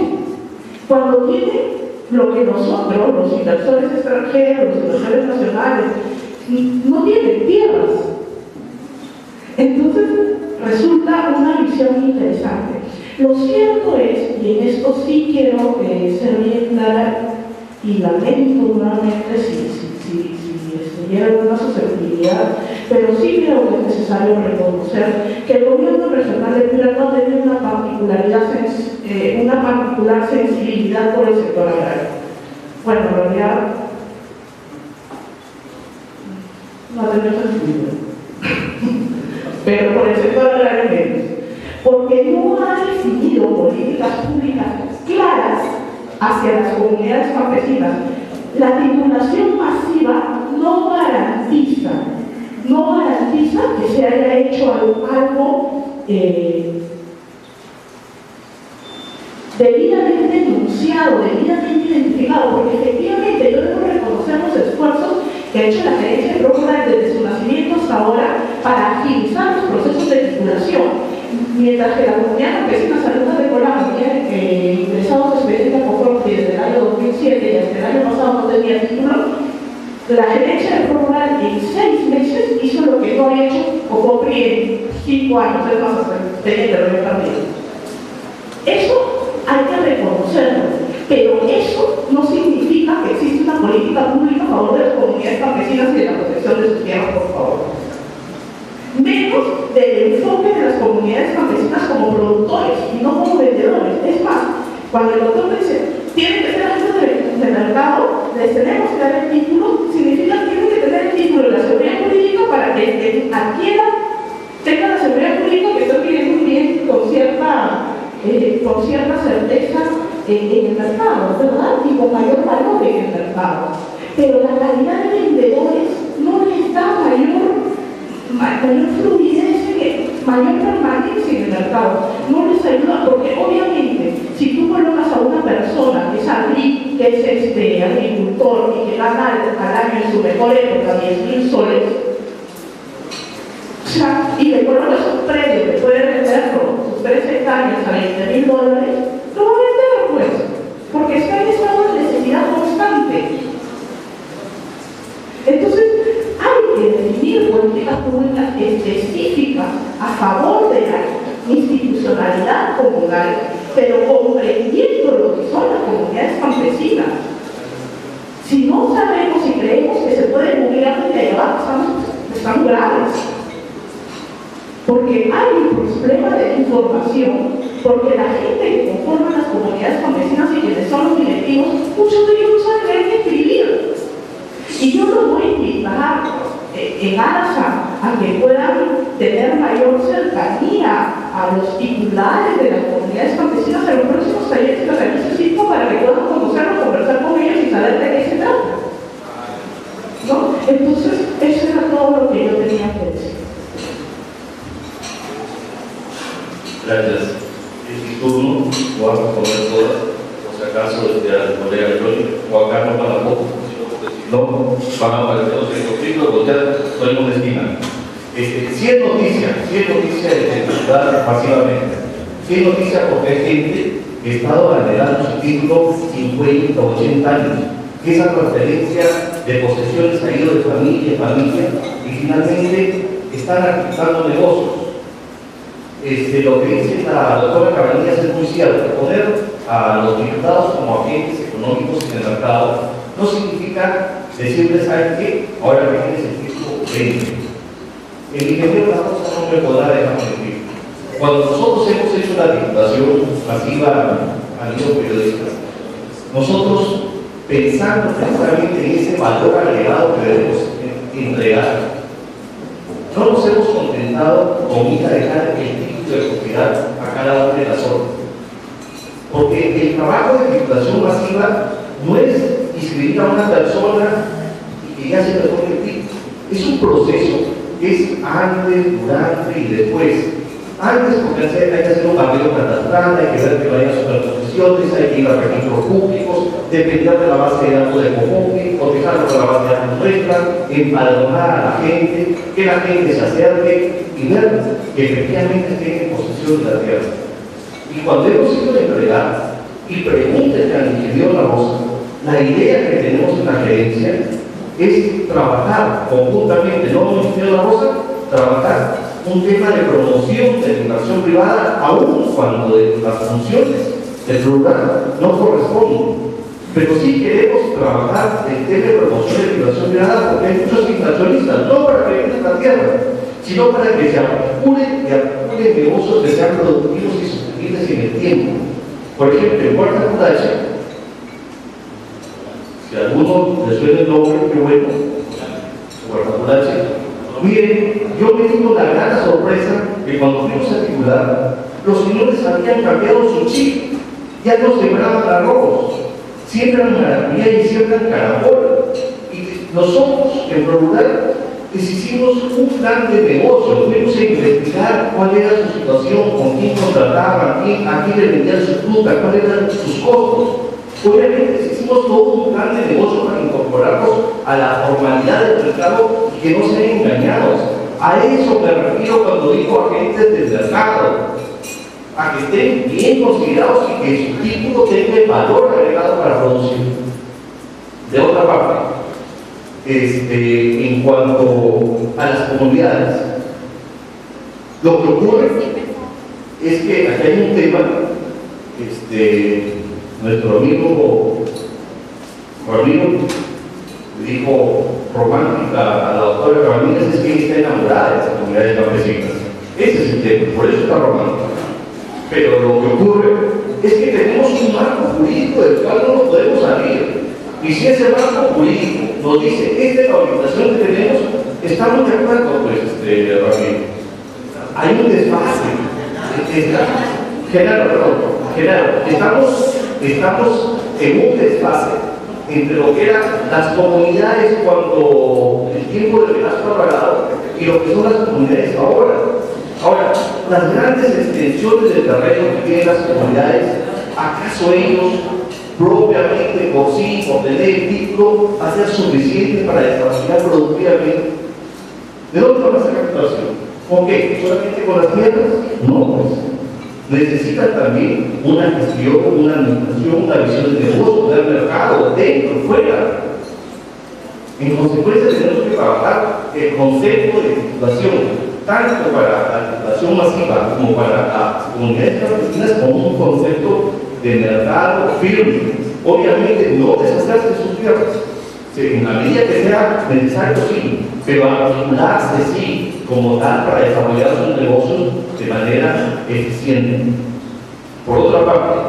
Cuando tiene lo que nosotros, los inversores extranjeros, los inversores nacionales, no tienen tierras. Entonces, resulta una visión interesante. Lo cierto es, y en esto sí quiero ser bien clara, y lamento nuevamente si llega alguna susceptibilidad, pero sí creo que es necesario reconocer que el gobierno regional de Piura no tenía una particular sensibilidad por el sector agrario. Bueno, en realidad no tenía sensibilidad, pero por el sector agrario menos, porque no ha definido políticas públicas claras hacia las comunidades campesinas. La titulación masiva no garantiza que se haya hecho algo debidamente enunciado, debidamente identificado, porque efectivamente yo debo reconocer los esfuerzos que ha hecho la Gerencia de Procurar desde su nacimiento hasta ahora para agilizar los procesos de titulación. Mientras que la comunidad campesina Saluda de Colama tiene ingresados expedientes conforme desde el año 2007 y hasta el año pasado no tenía título, la Gerencia de Procurar en 6 meses hizo lo que no ha hecho Copopri en 5 años, es más, hasta el expediente lo había perdido. Eso hay que reconocerlo, pero eso no significa que existe una política pública a favor de las comunidades campesinas y de la protección de sus tierras, por favor. Menos del enfoque de las comunidades campesinas como productores y no como vendedores. Es más, cuando el doctor dice tienen que ser agentes de mercado, les tenemos que dar el título, significa que tienen que tener el título de la seguridad jurídica para que el adquiera tenga la seguridad jurídica que está adquiriendo un bien con cierta certeza en el mercado, ¿verdad? Y con mayor valor en el mercado. Pero la calidad de vendedores no les da mayor fluidez, mayor permanencia en el mercado. No les ayuda porque obviamente si tú colocas a una persona que es agricultor y que gana al año en su mejor época 10.000 soles, y le colocas un precio que puede venderlo sus 3 hectáreas a $20.000, lo va a vender pues, porque está en estado de necesidad constante. Entonces, hay que definir políticas públicas específicas a favor de la institucionalidad comunal, pero comprendiendo lo que son las comunidades campesinas. Si no sabemos y creemos que se puede googlear desde allá, estamos graves. Porque hay un problema de información, porque la gente que conforma las comunidades campesinas y quienes son los directivos, muchos de ellos no saben leer ni escribir. Y yo los voy a invitar en aras a que puedan tener mayor cercanía a los titulares de las comunidades campesinas en los próximos talleres que realice CISCO para que puedan conocerlos, conversar con ellos y saber de qué se trata, ¿no? Entonces, eso era todo lo que yo tenía que decir. voy a responder todas, por si acaso al colega Johnny, o acá no para poco, porque si no van a aparecer los conflictos, pues ya podemos estimar. Si es noticia de ciudad pasivamente, si es noticia porque hay gente que ha estado anhelando su título 50 o 80 años, que esa transferencia de posesiones ha ido de familia en familia y finalmente están articulando negocios. Lo que dice la doctora Cabanillas es muy cierto. Poner a los diputados como agentes económicos en el mercado no significa decirles, ¿saben qué? Ahora que tienes el título 20. El ingeniero de la cosa no me podrá dejar mentir. Cuando nosotros hemos hecho la diputación masiva a nivel periodista, nosotros pensando precisamente en ese valor agregado que debemos entregar, no nos hemos contentado con ir a dejar el título de propiedad a cada una de las zonas. Porque el trabajo de diputación masiva no es inscribir a una persona y que ya se le pone el título. Es un proceso que es antes, durante y después. Antes, porque hay que hacer un papel catastral, hay que ver que vayan superposiciones, hay que ir a registros públicos, depender de la base de datos de Cojuki, cotejarlo con la base de datos nuestra, empadronar a la gente, que la gente se acerque y ver que efectivamente esté en posesión de la tierra. Y cuando hemos ido a entregar, y pregúntenle al ingeniero La Rosa, la idea que tenemos en la gerencia es trabajar conjuntamente, no el ingeniero La Rosa, trabajar un tema de promoción de la inversión privada, aún cuando las funciones del rural no corresponden. Pero sí queremos trabajar el tema de promoción de la inversión privada porque hay muchos inversionistas, no para que vengan la tierra, sino para que se apuren negocios que sean productivos y sostenibles en el tiempo. Por ejemplo, en Puerta Curache, si a alguno le suena el nombre, qué bueno, Puerta Curache. Miren, yo me digo la gran sorpresa que cuando fuimos a titular, los señores habían cambiado su chip, ya no sembraban arroz, siembran maracuyá y siembran caracol. Y nosotros en Rural les hicimos un plan de negocio, fuimos a investigar cuál era su situación, con quién contrataban, a quién le vendían su fruta, cuáles eran sus costos. Obviamente hicimos todo un plan de negocio para incorporarnos a la formalidad del mercado y que no sean engañados. A eso me refiero cuando digo agentes del mercado, a que estén bien considerados y que su título tenga el valor agregado para producir. De otra parte, en cuanto a las comunidades, lo que ocurre es que aquí hay un tema, nuestro amigo dijo romántica a la doctora Cabanillas, es que ella está enamorada de las comunidades campesinas. Ese es el tema, por eso está romántica. Pero lo que ocurre es que tenemos un marco jurídico del cual no nos podemos salir. Y si ese marco jurídico nos dice, esta es la orientación que tenemos, estamos de acuerdo, pues, Ramiro. Hay un desfase. Genaro, estamos en un desfase entre lo que eran las comunidades cuando el tiempo de Velasco Alvarado y lo que son las comunidades ahora. Ahora, las grandes extensiones del terreno que tienen las comunidades, ¿acaso ellos propiamente por sí, por tener el título, va a ser suficiente para desarrollar productivamente? ¿De dónde van a sacar la situación? ¿Con qué? ¿Solamente con las tierras? No, pues. Necesitan también una gestión, una administración, una visión de negocio, del mercado, dentro, fuera. En consecuencia, tenemos que trabajar el concepto de titulación, tanto para la titulación masiva como para las comunidades campesinas, como un concepto de mercado firme. Obviamente, no deshacerse de sus tierras, en la medida que sea necesario, sí, pero articularse, sí, como tal, para desarrollar sus negocios de manera eficiente. Por otra parte,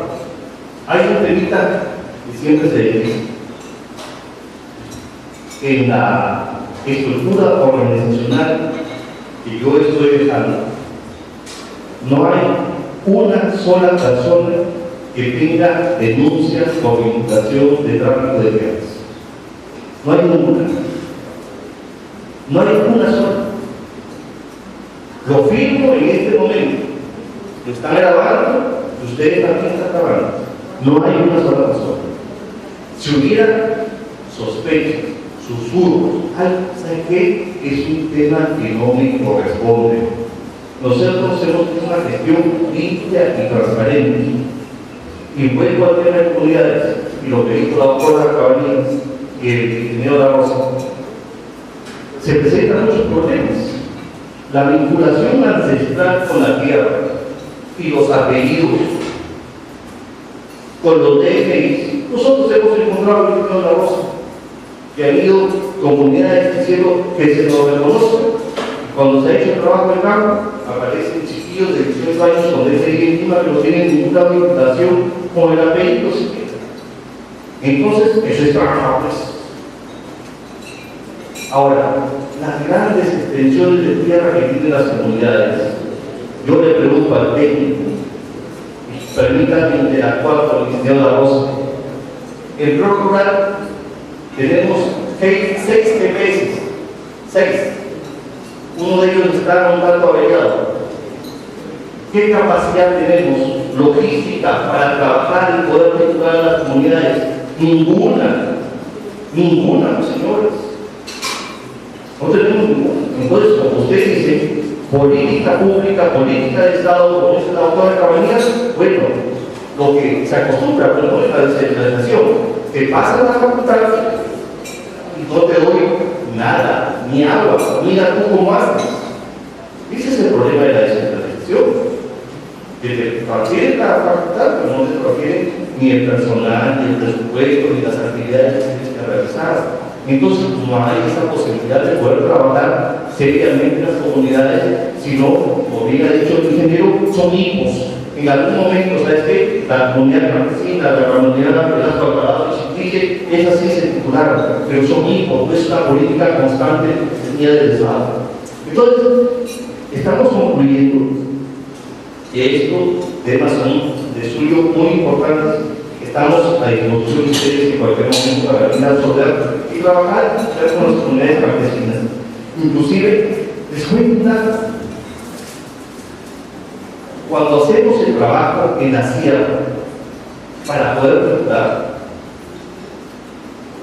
hay un temita que siempre se dice en la estructura organizacional que yo estoy dejando. No hay una sola persona que tenga denuncias por vinculación de tráfico de tierras. No hay ninguna. No hay una sola. Lo firmo en este momento. Lo están grabando, que ustedes también están trabajando, no hay una sola persona. Si hubiera sospechas, susurros, ¿sabe qué? Es un tema que no me corresponde. Nosotros hemos hecho una gestión limpia y transparente. Y vuelvo a tener comunidades, y lo que dijo la doctora Cabanillas y el ingeniero La Rosa, se presentan muchos problemas. La vinculación ancestral con la tierra y los apellidos, con los DNIs. Nosotros hemos encontrado el ingeniero La Rosa, que han ido comunidades diciendo que se nos reconozcan. Cuando se ha hecho el trabajo de campo, aparecen chiquillos de 18 años con DNI encima que no tienen ninguna vinculación con el apellido siquiera. Entonces, eso es trabajo, pues. Ahora, las grandes extensiones de tierra que tienen las comunidades, yo le pregunto al técnico, y permítanme interactuar con el ingeniero La Rosa. En Pro Rural tenemos 6 TPS, 6. Uno de ellos está un tanto averiado. ¿Qué capacidad tenemos logística para trabajar y poder vincular a las comunidades? Ninguna, señores. No tenemos ninguna. Entonces, como usted dice, política pública, política de Estado, como dice la doctora Cabanillas, bueno, lo que se acostumbra, bueno, es la descentralización. Te pasan la facultad y no te doy nada, ni agua, mira tú cómo haces. Ese es el problema de la descentralización. Que te transfieren la facultad, pero no te transfieren ni el personal, ni el presupuesto, ni las actividades que tienes que realizar. Entonces no hay esa posibilidad de poder trabajar seriamente en las comunidades, sino, como bien ha dicho el ingeniero, son hijos. En algún momento, ¿sabes qué? La comunidad campesina, la comunidad de las corporaciones, esas sí se titularon, pero son hijos, no es una política constante del Estado. Entonces, estamos concluyendo que estos temas son de suyo muy importantes. Estamos a disposición de ustedes en cualquier momento para venir a resolver y trabajar con las comunidades campesinas. Inclusive, les cuenta, cuando hacemos el trabajo en la sierra para poder resultar,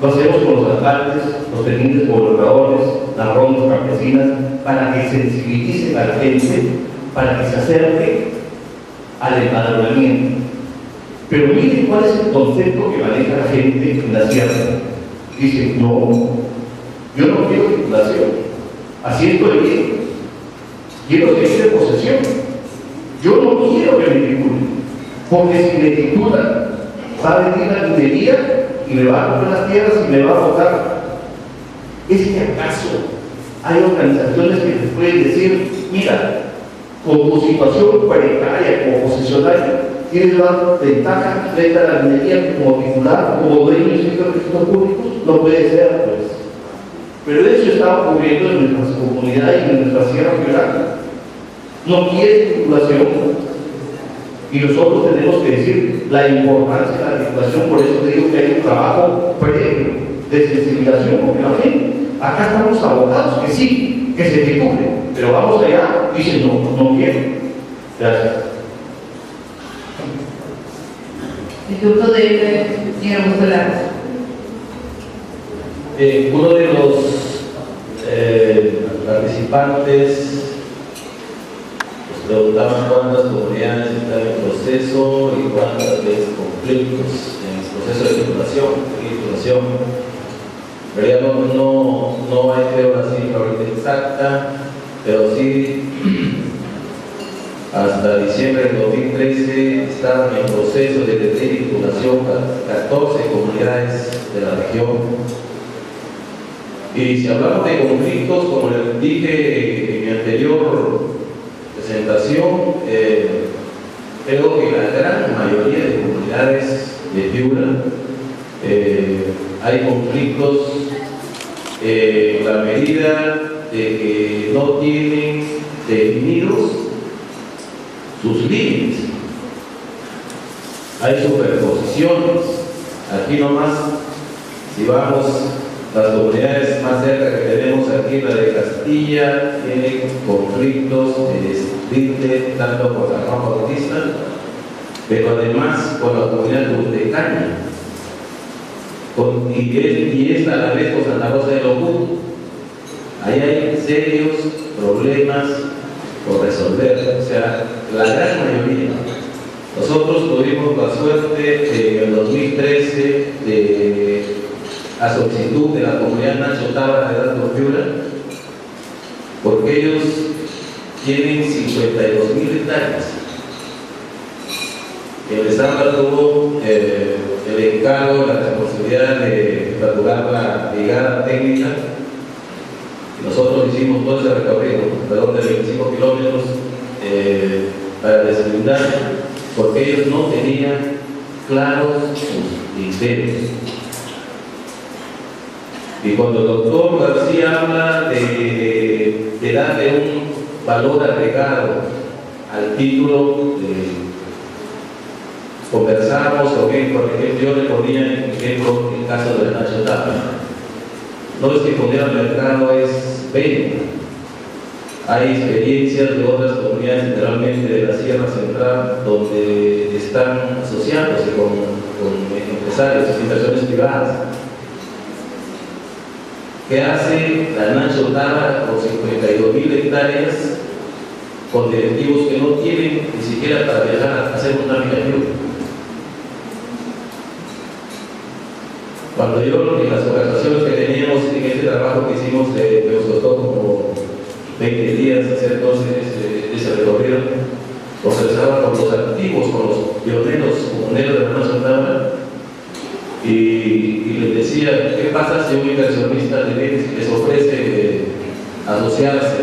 lo hacemos con los alcaldes, los tenientes gobernadores, las rondas campesinas, para que sensibilicen a la gente, para que se acerque al empadronamiento. Pero miren cuál es el concepto que maneja la gente en la sierra. Dicen, no, yo no quiero titulación, así estoy bien, quiero seguir en posesión. Yo no quiero que me titulen, porque si me titulan, va a venir la minería y me va a comprar las tierras y me va a votar. ¿Es que acaso hay organizaciones que te pueden decir, mira, con tu situación precaria como posesionario, tienes más ventaja frente a la minería como titular, como dueño de registros públicos? No puede ser, pues. Pero eso está ocurriendo en nuestras comunidades y en nuestra sierra rural. No quiere titulación. Y nosotros tenemos que decir la importancia de la titulación, por eso te digo que hay un trabajo previo de sensibilización, porque la gente, acá estamos abocados que sí, que se titule, pero vamos allá, dicen no quiero. Gracias. El turno de señor González. Uno de los participantes preguntaban cuántas comunidades están en proceso y cuántas veces conflictos en el proceso de titulación. En realidad no hay, creo, la cifra ahorita exacta, pero sí hasta diciembre del 2013 estaban en proceso de titulación 14 comunidades de la región. Y si hablamos de conflictos, como les dije en mi anterior presentación, creo que la gran mayoría de comunidades de Piura hay conflictos en la medida de que no tienen definidos sus límites. Hay superposiciones. Aquí nomás, si vamos, las comunidades más cerca que tenemos aquí, la de Castilla, tienen conflictos de tanto por San Juan Bautista pero además con la comunidad de Caña, y esta a la vez con Santa Rosa de Locú. Ahí hay serios problemas por resolver, o sea, la gran mayoría. Nosotros tuvimos la suerte en el 2013 a solicitud de la comunidad Nacho Tábara de Edad Piura, porque ellos tienen 52.000 hectáreas. El Estado tuvo el encargo, la responsabilidad de calcular la brigada técnica. Nosotros hicimos todo ese recorrido, alrededor de 25 kilómetros, para deslindar, porque ellos no tenían claros sus criterios. Y cuando el doctor García habla de darle un valor agregado al título, conversamos con él, por ejemplo, yo le ponía en ejemplo el caso de Nacho Tábara. No es que poner al mercado es venta. Hay experiencias de otras comunidades, generalmente de la Sierra Central, donde están asociándose con empresarios, inversiones privadas. ¿Qué hace la Nacho Tábara con 52.000 hectáreas, con directivos que no tienen ni siquiera para viajar a hacer un trámite de ayuda? Cuando yo, en las conversaciones que teníamos en este trabajo que hicimos, nos costó como 20 días hacer todo ese recorrido, conversaba con los activos, con los pioneros comuneros de la Nacho Tábara, y les decía, ¿qué pasa si un inversionista les ofrece asociarse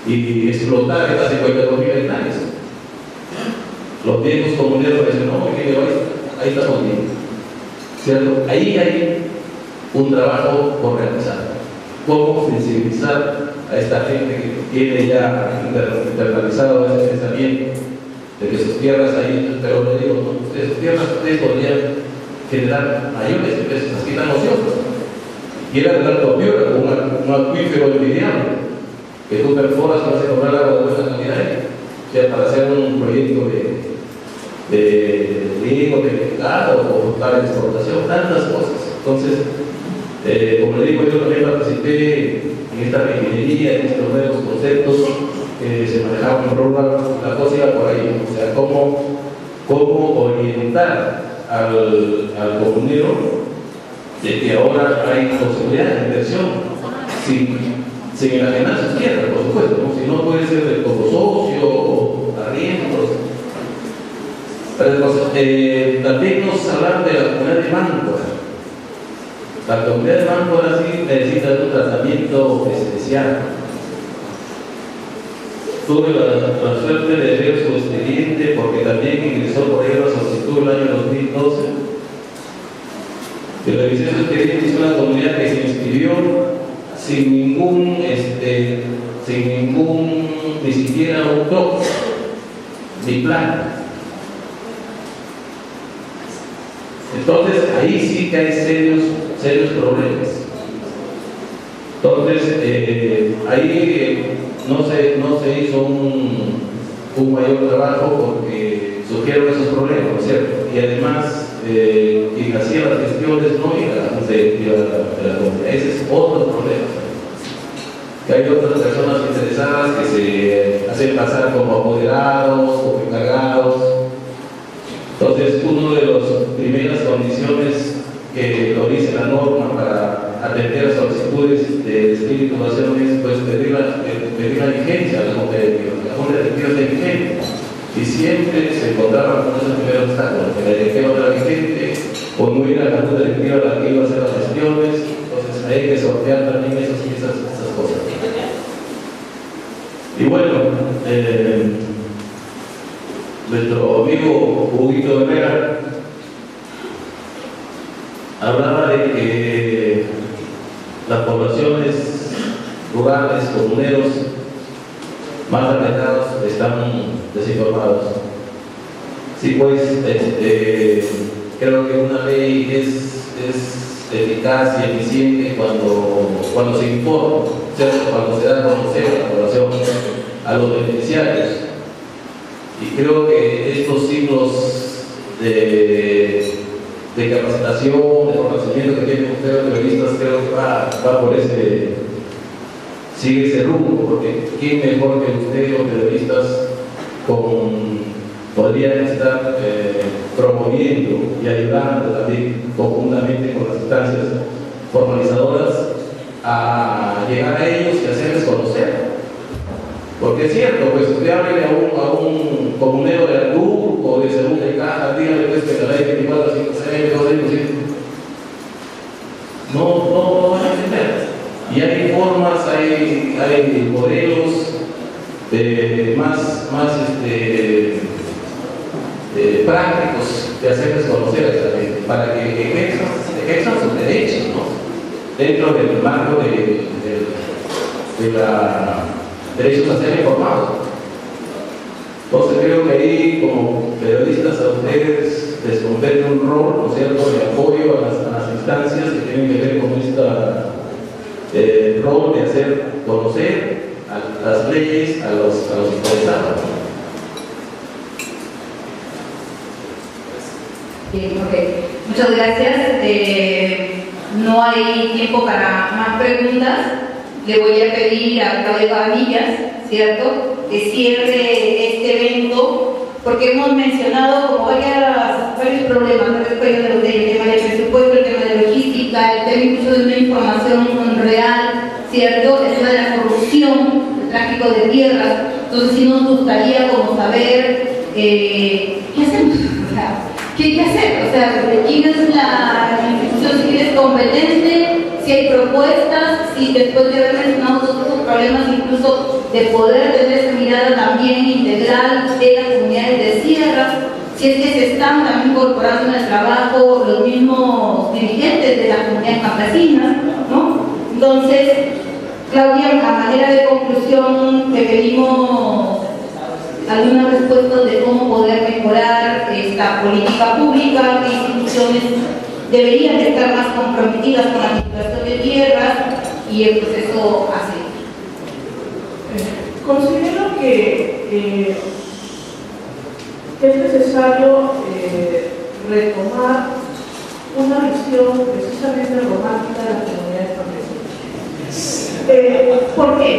y explotar estas 52.000 hectáreas? Los viejos comuneros dicen, no, ahí estamos bien. ¿Cierto? Ahí hay un trabajo por realizar. Cómo sensibilizar a esta gente que tiene ya internalizado ese pensamiento de que sus tierras ahí, pero le digo, no, sus tierras ustedes podrían generar mayores empresas, las quitamos nosotros. Y era de Alto Piura, un acuífero envidiable, que tú perforas para hacer cobrar agua de buena calidad, o sea, para hacer un proyecto de riego, de mercado, o para exportación, tantas cosas. Entonces, como le digo, yo también participé en esta ingeniería, en estos nuevos conceptos que se manejaban en Rural. La cosa iba por ahí, o sea, cómo orientar al comunero de que ahora hay posibilidad de inversión sin enajenar sus tierras, por supuesto, ¿no? Si no puede ser como socio o arriendos. También nos hablan de la comunidad de Máncora. La comunidad de Máncora sí necesita un tratamiento especial. Tuve la suerte de ver su expediente porque también ingresó por ahí la solicitud el año 2012. Y revisé su expediente, es una comunidad que se inscribió sin ningún, ni siquiera un TOC, ni plan. Entonces, ahí sí que hay serios problemas. Entonces, ahí no se hizo un mayor trabajo porque surgieron esos problemas, ¿no es cierto? Y además, quien hacía las gestiones no era la Junta Directiva de la comunidad. Ese es otro problema. Que hay otras personas interesadas que se hacen pasar como apoderados o encargados. Entonces, una de las primeras condiciones que lo dice la norma para atender solicitudes de espirituación es pues, pedir la vigencia a la Junta Directiva. La Junta Directiva es vigente y siempre se encontraba con ese primer obstáculo, que la directiva no era vigente o no era la Junta Directiva la que iba a hacer las gestiones. Entonces, hay que sortear también esas cosas. Y bueno, nuestro amigo Huguito Herrera hablaba de que las poblaciones rurales, comuneros más afectados están desinformados. Sí, pues creo que una ley es eficaz y eficiente cuando se informa, ¿cierto? Cuando se da a conocer a la población, a los beneficiarios. Y creo que esto estos ciclos de capacitación, de fortalecimiento que tienen ustedes los periodistas, creo que va por sigue ese rumbo, porque ¿quién mejor que ustedes, los periodistas, podrían estar promoviendo y ayudando también conjuntamente con las instancias formalizadoras a llegar a ellos y hacerles conocer? Porque es cierto, pues usted hable a un comunero de Albur o de segunda y caja, dígale pues que la ley 24, 56, 2 años, no van a entender. Y hay formas, hay modelos más prácticos de hacerles conocer a esta gente, para que ejerzan sus derechos, ¿no? Dentro del marco de la derechos a ser informados. Entonces creo que ahí, como periodistas, a ustedes les compete un rol, ¿no es cierto?, de apoyo a las instancias que tienen que ver con este rol de hacer conocer las leyes a los interesados. Bien, ok. Muchas gracias. No hay tiempo para más preguntas. Le voy a pedir a Claudia Cabanillas, ¿cierto?, que cierre este evento, porque hemos mencionado como varios problemas respecto del tema del presupuesto, el tema de logística, el tema incluso de una información real, ¿cierto?, el tema de la corrupción, el tráfico de tierras. Entonces sí nos gustaría como saber qué hacemos, o sea, ¿qué hay que hacer? O sea, ¿quién es la institución civil es competente? Si hay propuestas, si después de haber mencionado todos estos problemas, incluso de poder tener esa mirada también integral de las comunidades de sierra, si es que se están también incorporando en el trabajo los mismos dirigentes de las comunidades campesinas, ¿no? Entonces, Claudia, a manera de conclusión, te pedimos algunas respuestas de cómo poder mejorar esta política pública, qué instituciones deberían estar más comprometidas con la titulación de tierras y el proceso a seguir. Considero que es necesario retomar una visión precisamente romántica de las comunidades campesinas. ¿Por qué?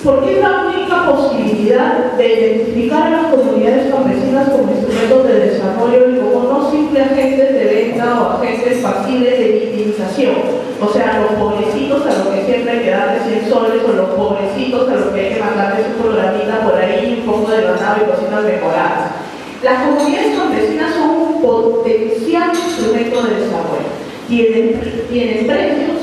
Porque es la única posibilidad de identificar a las comunidades campesinas como instrumentos de desarrollo y como no simples agentes de venta o agentes pasibles de victimización. O sea, los pobrecitos a los que siempre hay que darles 100 soles, o los pobrecitos a los que hay que mandarles un programita por ahí, un poco de ganado y cocinas mejoradas. Las comunidades campesinas son un potencial instrumento de desarrollo. Tienen precios,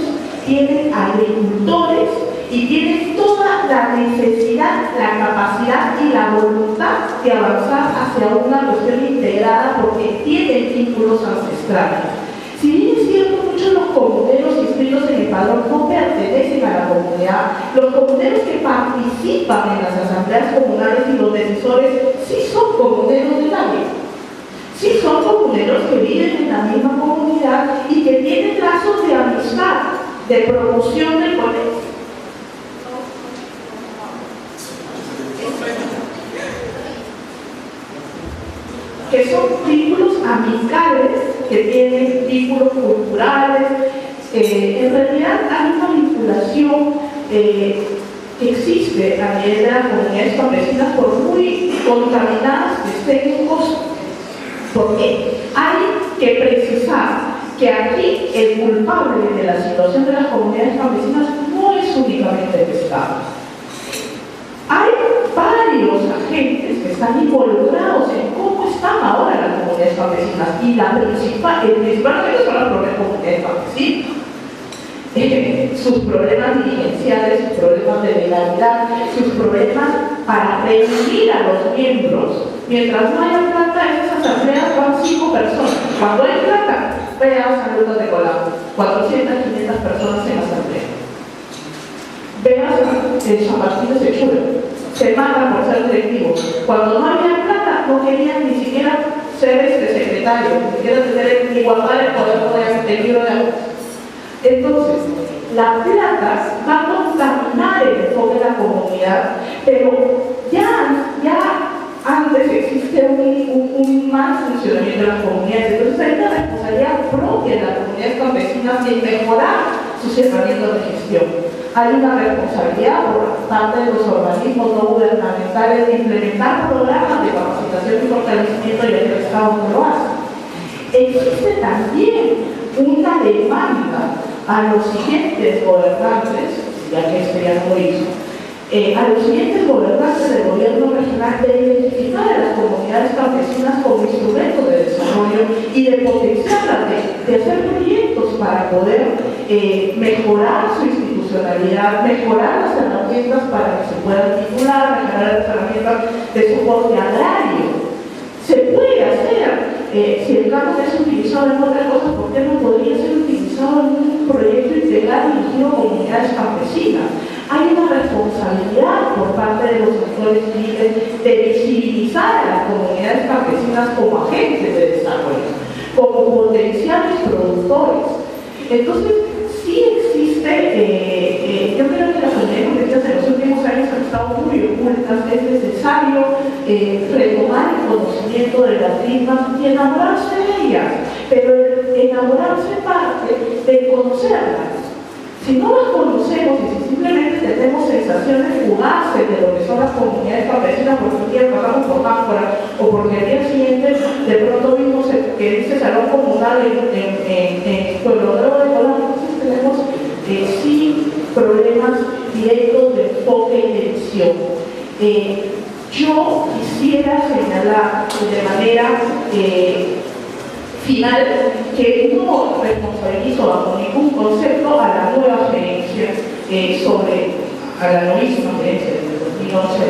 tienen agricultores y tienen toda la necesidad, la capacidad y la voluntad de avanzar hacia una cuestión integrada porque tienen vínculos ancestrales. Si bien es cierto, muchos de los comuneros inscritos en el padrón no pertenecen a la comunidad, los comuneros que participan en las asambleas comunales y los decisores sí son comuneros del área. Sí son comuneros que viven en la misma comunidad y que tienen lazos de amistad, de promoción del colegio. Que son vínculos amicales, que tienen vínculos culturales. En realidad hay una vinculación que existe a nivel de las comunidades campesinas, por muy contaminadas que estén en costo. Porque hay que precisar que aquí el culpable de la situación de las comunidades campesinas no es únicamente el Estado. Hay varios agentes que están involucrados en cómo están ahora las comunidades campesinas, y el principal agente son las propias comunidades campesinas. Sus problemas dirigenciales, sus problemas de legalidad, sus problemas para reunir a los miembros. Mientras no haya plata, en esas asambleas van 5 personas. Cuando hay plata, vean San Lucas de Colado, 400, 500 personas en la asamblea. Vean San Martín de Sechura, se matan por ser directivos. Cuando no había plata, no querían ni siquiera ser secretario, ni siquiera tener igualdad de poder el libro de agua. Entonces, la plata va a contaminar el enfoque de la comunidad, pero ya antes existe un mal funcionamiento de las comunidades. Entonces hay una responsabilidad propia de las comunidades campesinas en mejorar sus herramientas de gestión. Hay una responsabilidad por parte de los organismos no gubernamentales de implementar programas de capacitación y fortalecimiento, y el Estado no lo hace. Existe también una demanda a los siguientes gobernantes, ya que este ya no lo hizo, a los siguientes gobernantes del gobierno regional de identificar a las comunidades campesinas como instrumentos de desarrollo y de potenciarlas, de hacer proyectos para poder mejorar su institucionalidad, mejorar las herramientas para que se puedan titular, mejorar las herramientas de soporte agrario. Se puede hacer, si el campo es utilizado en otras cosas, ¿por qué no podría ser utilizado en un proyecto integral dirigido a comunidades campesinas? Hay una responsabilidad por parte de los actores civiles de visibilizar a las comunidades campesinas como agentes de desarrollo, como potenciales productores. Entonces, sí existe, yo creo que las comunidades campesinas en los últimos años han estado muy ocultas. Es necesario retomar el conocimiento de las mismas y enamorarse de ellas, pero enamorarse parte de conocerlas. Si no las conocemos y si simplemente tenemos sensaciones fugaces de lo que son las comunidades campesinas, porque un día pasamos por Máncora o porque al día siguiente de pronto vimos que dice salón comunal en Pueblo Nuevo de Colombia, entonces tenemos sí problemas directos de enfoque y de visión. Yo quisiera señalar de manera final que no responsabilizo bajo ningún concepto a la nueva gerencia a la nueva gerencia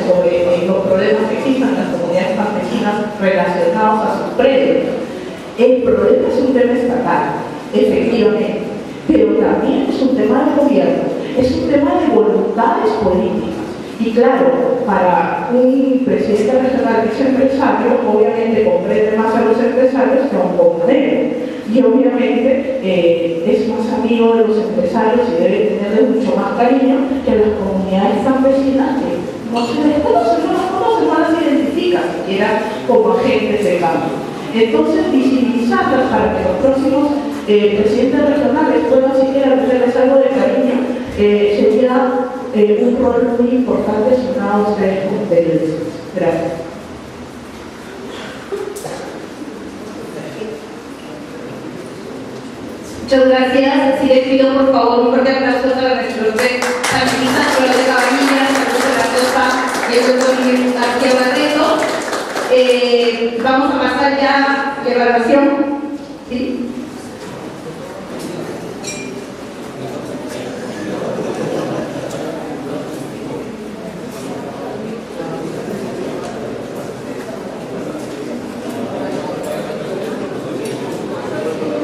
sobre los problemas que existen en las comunidades campesinas relacionados a sus predios. El problema es un tema estatal, efectivamente, pero también es un tema de gobierno, es un tema de voluntades políticas. Y claro, para un presidente regional que es empresario, obviamente comprende más a los empresarios que a un comunero. Y obviamente es más amigo de los empresarios y debe tenerles mucho más cariño que a las comunidades campesinas que no se les conoce, no las conoce, no las identifica siquiera como agentes de cambio. Entonces, visibilizarlas para que los próximos presidentes regionales puedan siquiera tenerles algo de cariño sería un rol muy importante sumado a ustedes como periodistas. Gracias. Muchas gracias. Si les pido por favor un fuerte aplauso a nuestros santinistas, Flores de Cabanillas, Carlos de la Costa y el doctor Miguel García Barreto. Vamos a pasar ya a la evaluación. ¿Sí?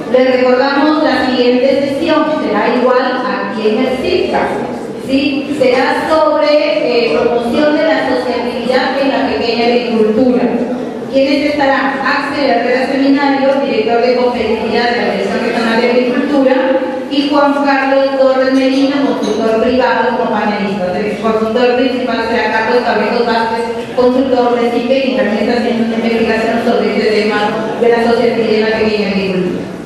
Les recordamos la siguiente sesión, será igual aquí en el CIPCA, ¿sí? Será sobre promoción de la asociatividad en la pequeña agricultura. ¿Quiénes estarán? Axel Herrera Seminario, director de competitividad de la Dirección Regional de Agricultura, y Juan Carlos Torres Medina, consultor privado como panelista. El consultor principal será Carlos Cabrejo Vázquez, consultor de CIPE, y también está haciendo una investigación sobre este tema de la asociatividad en la pequeña agricultura.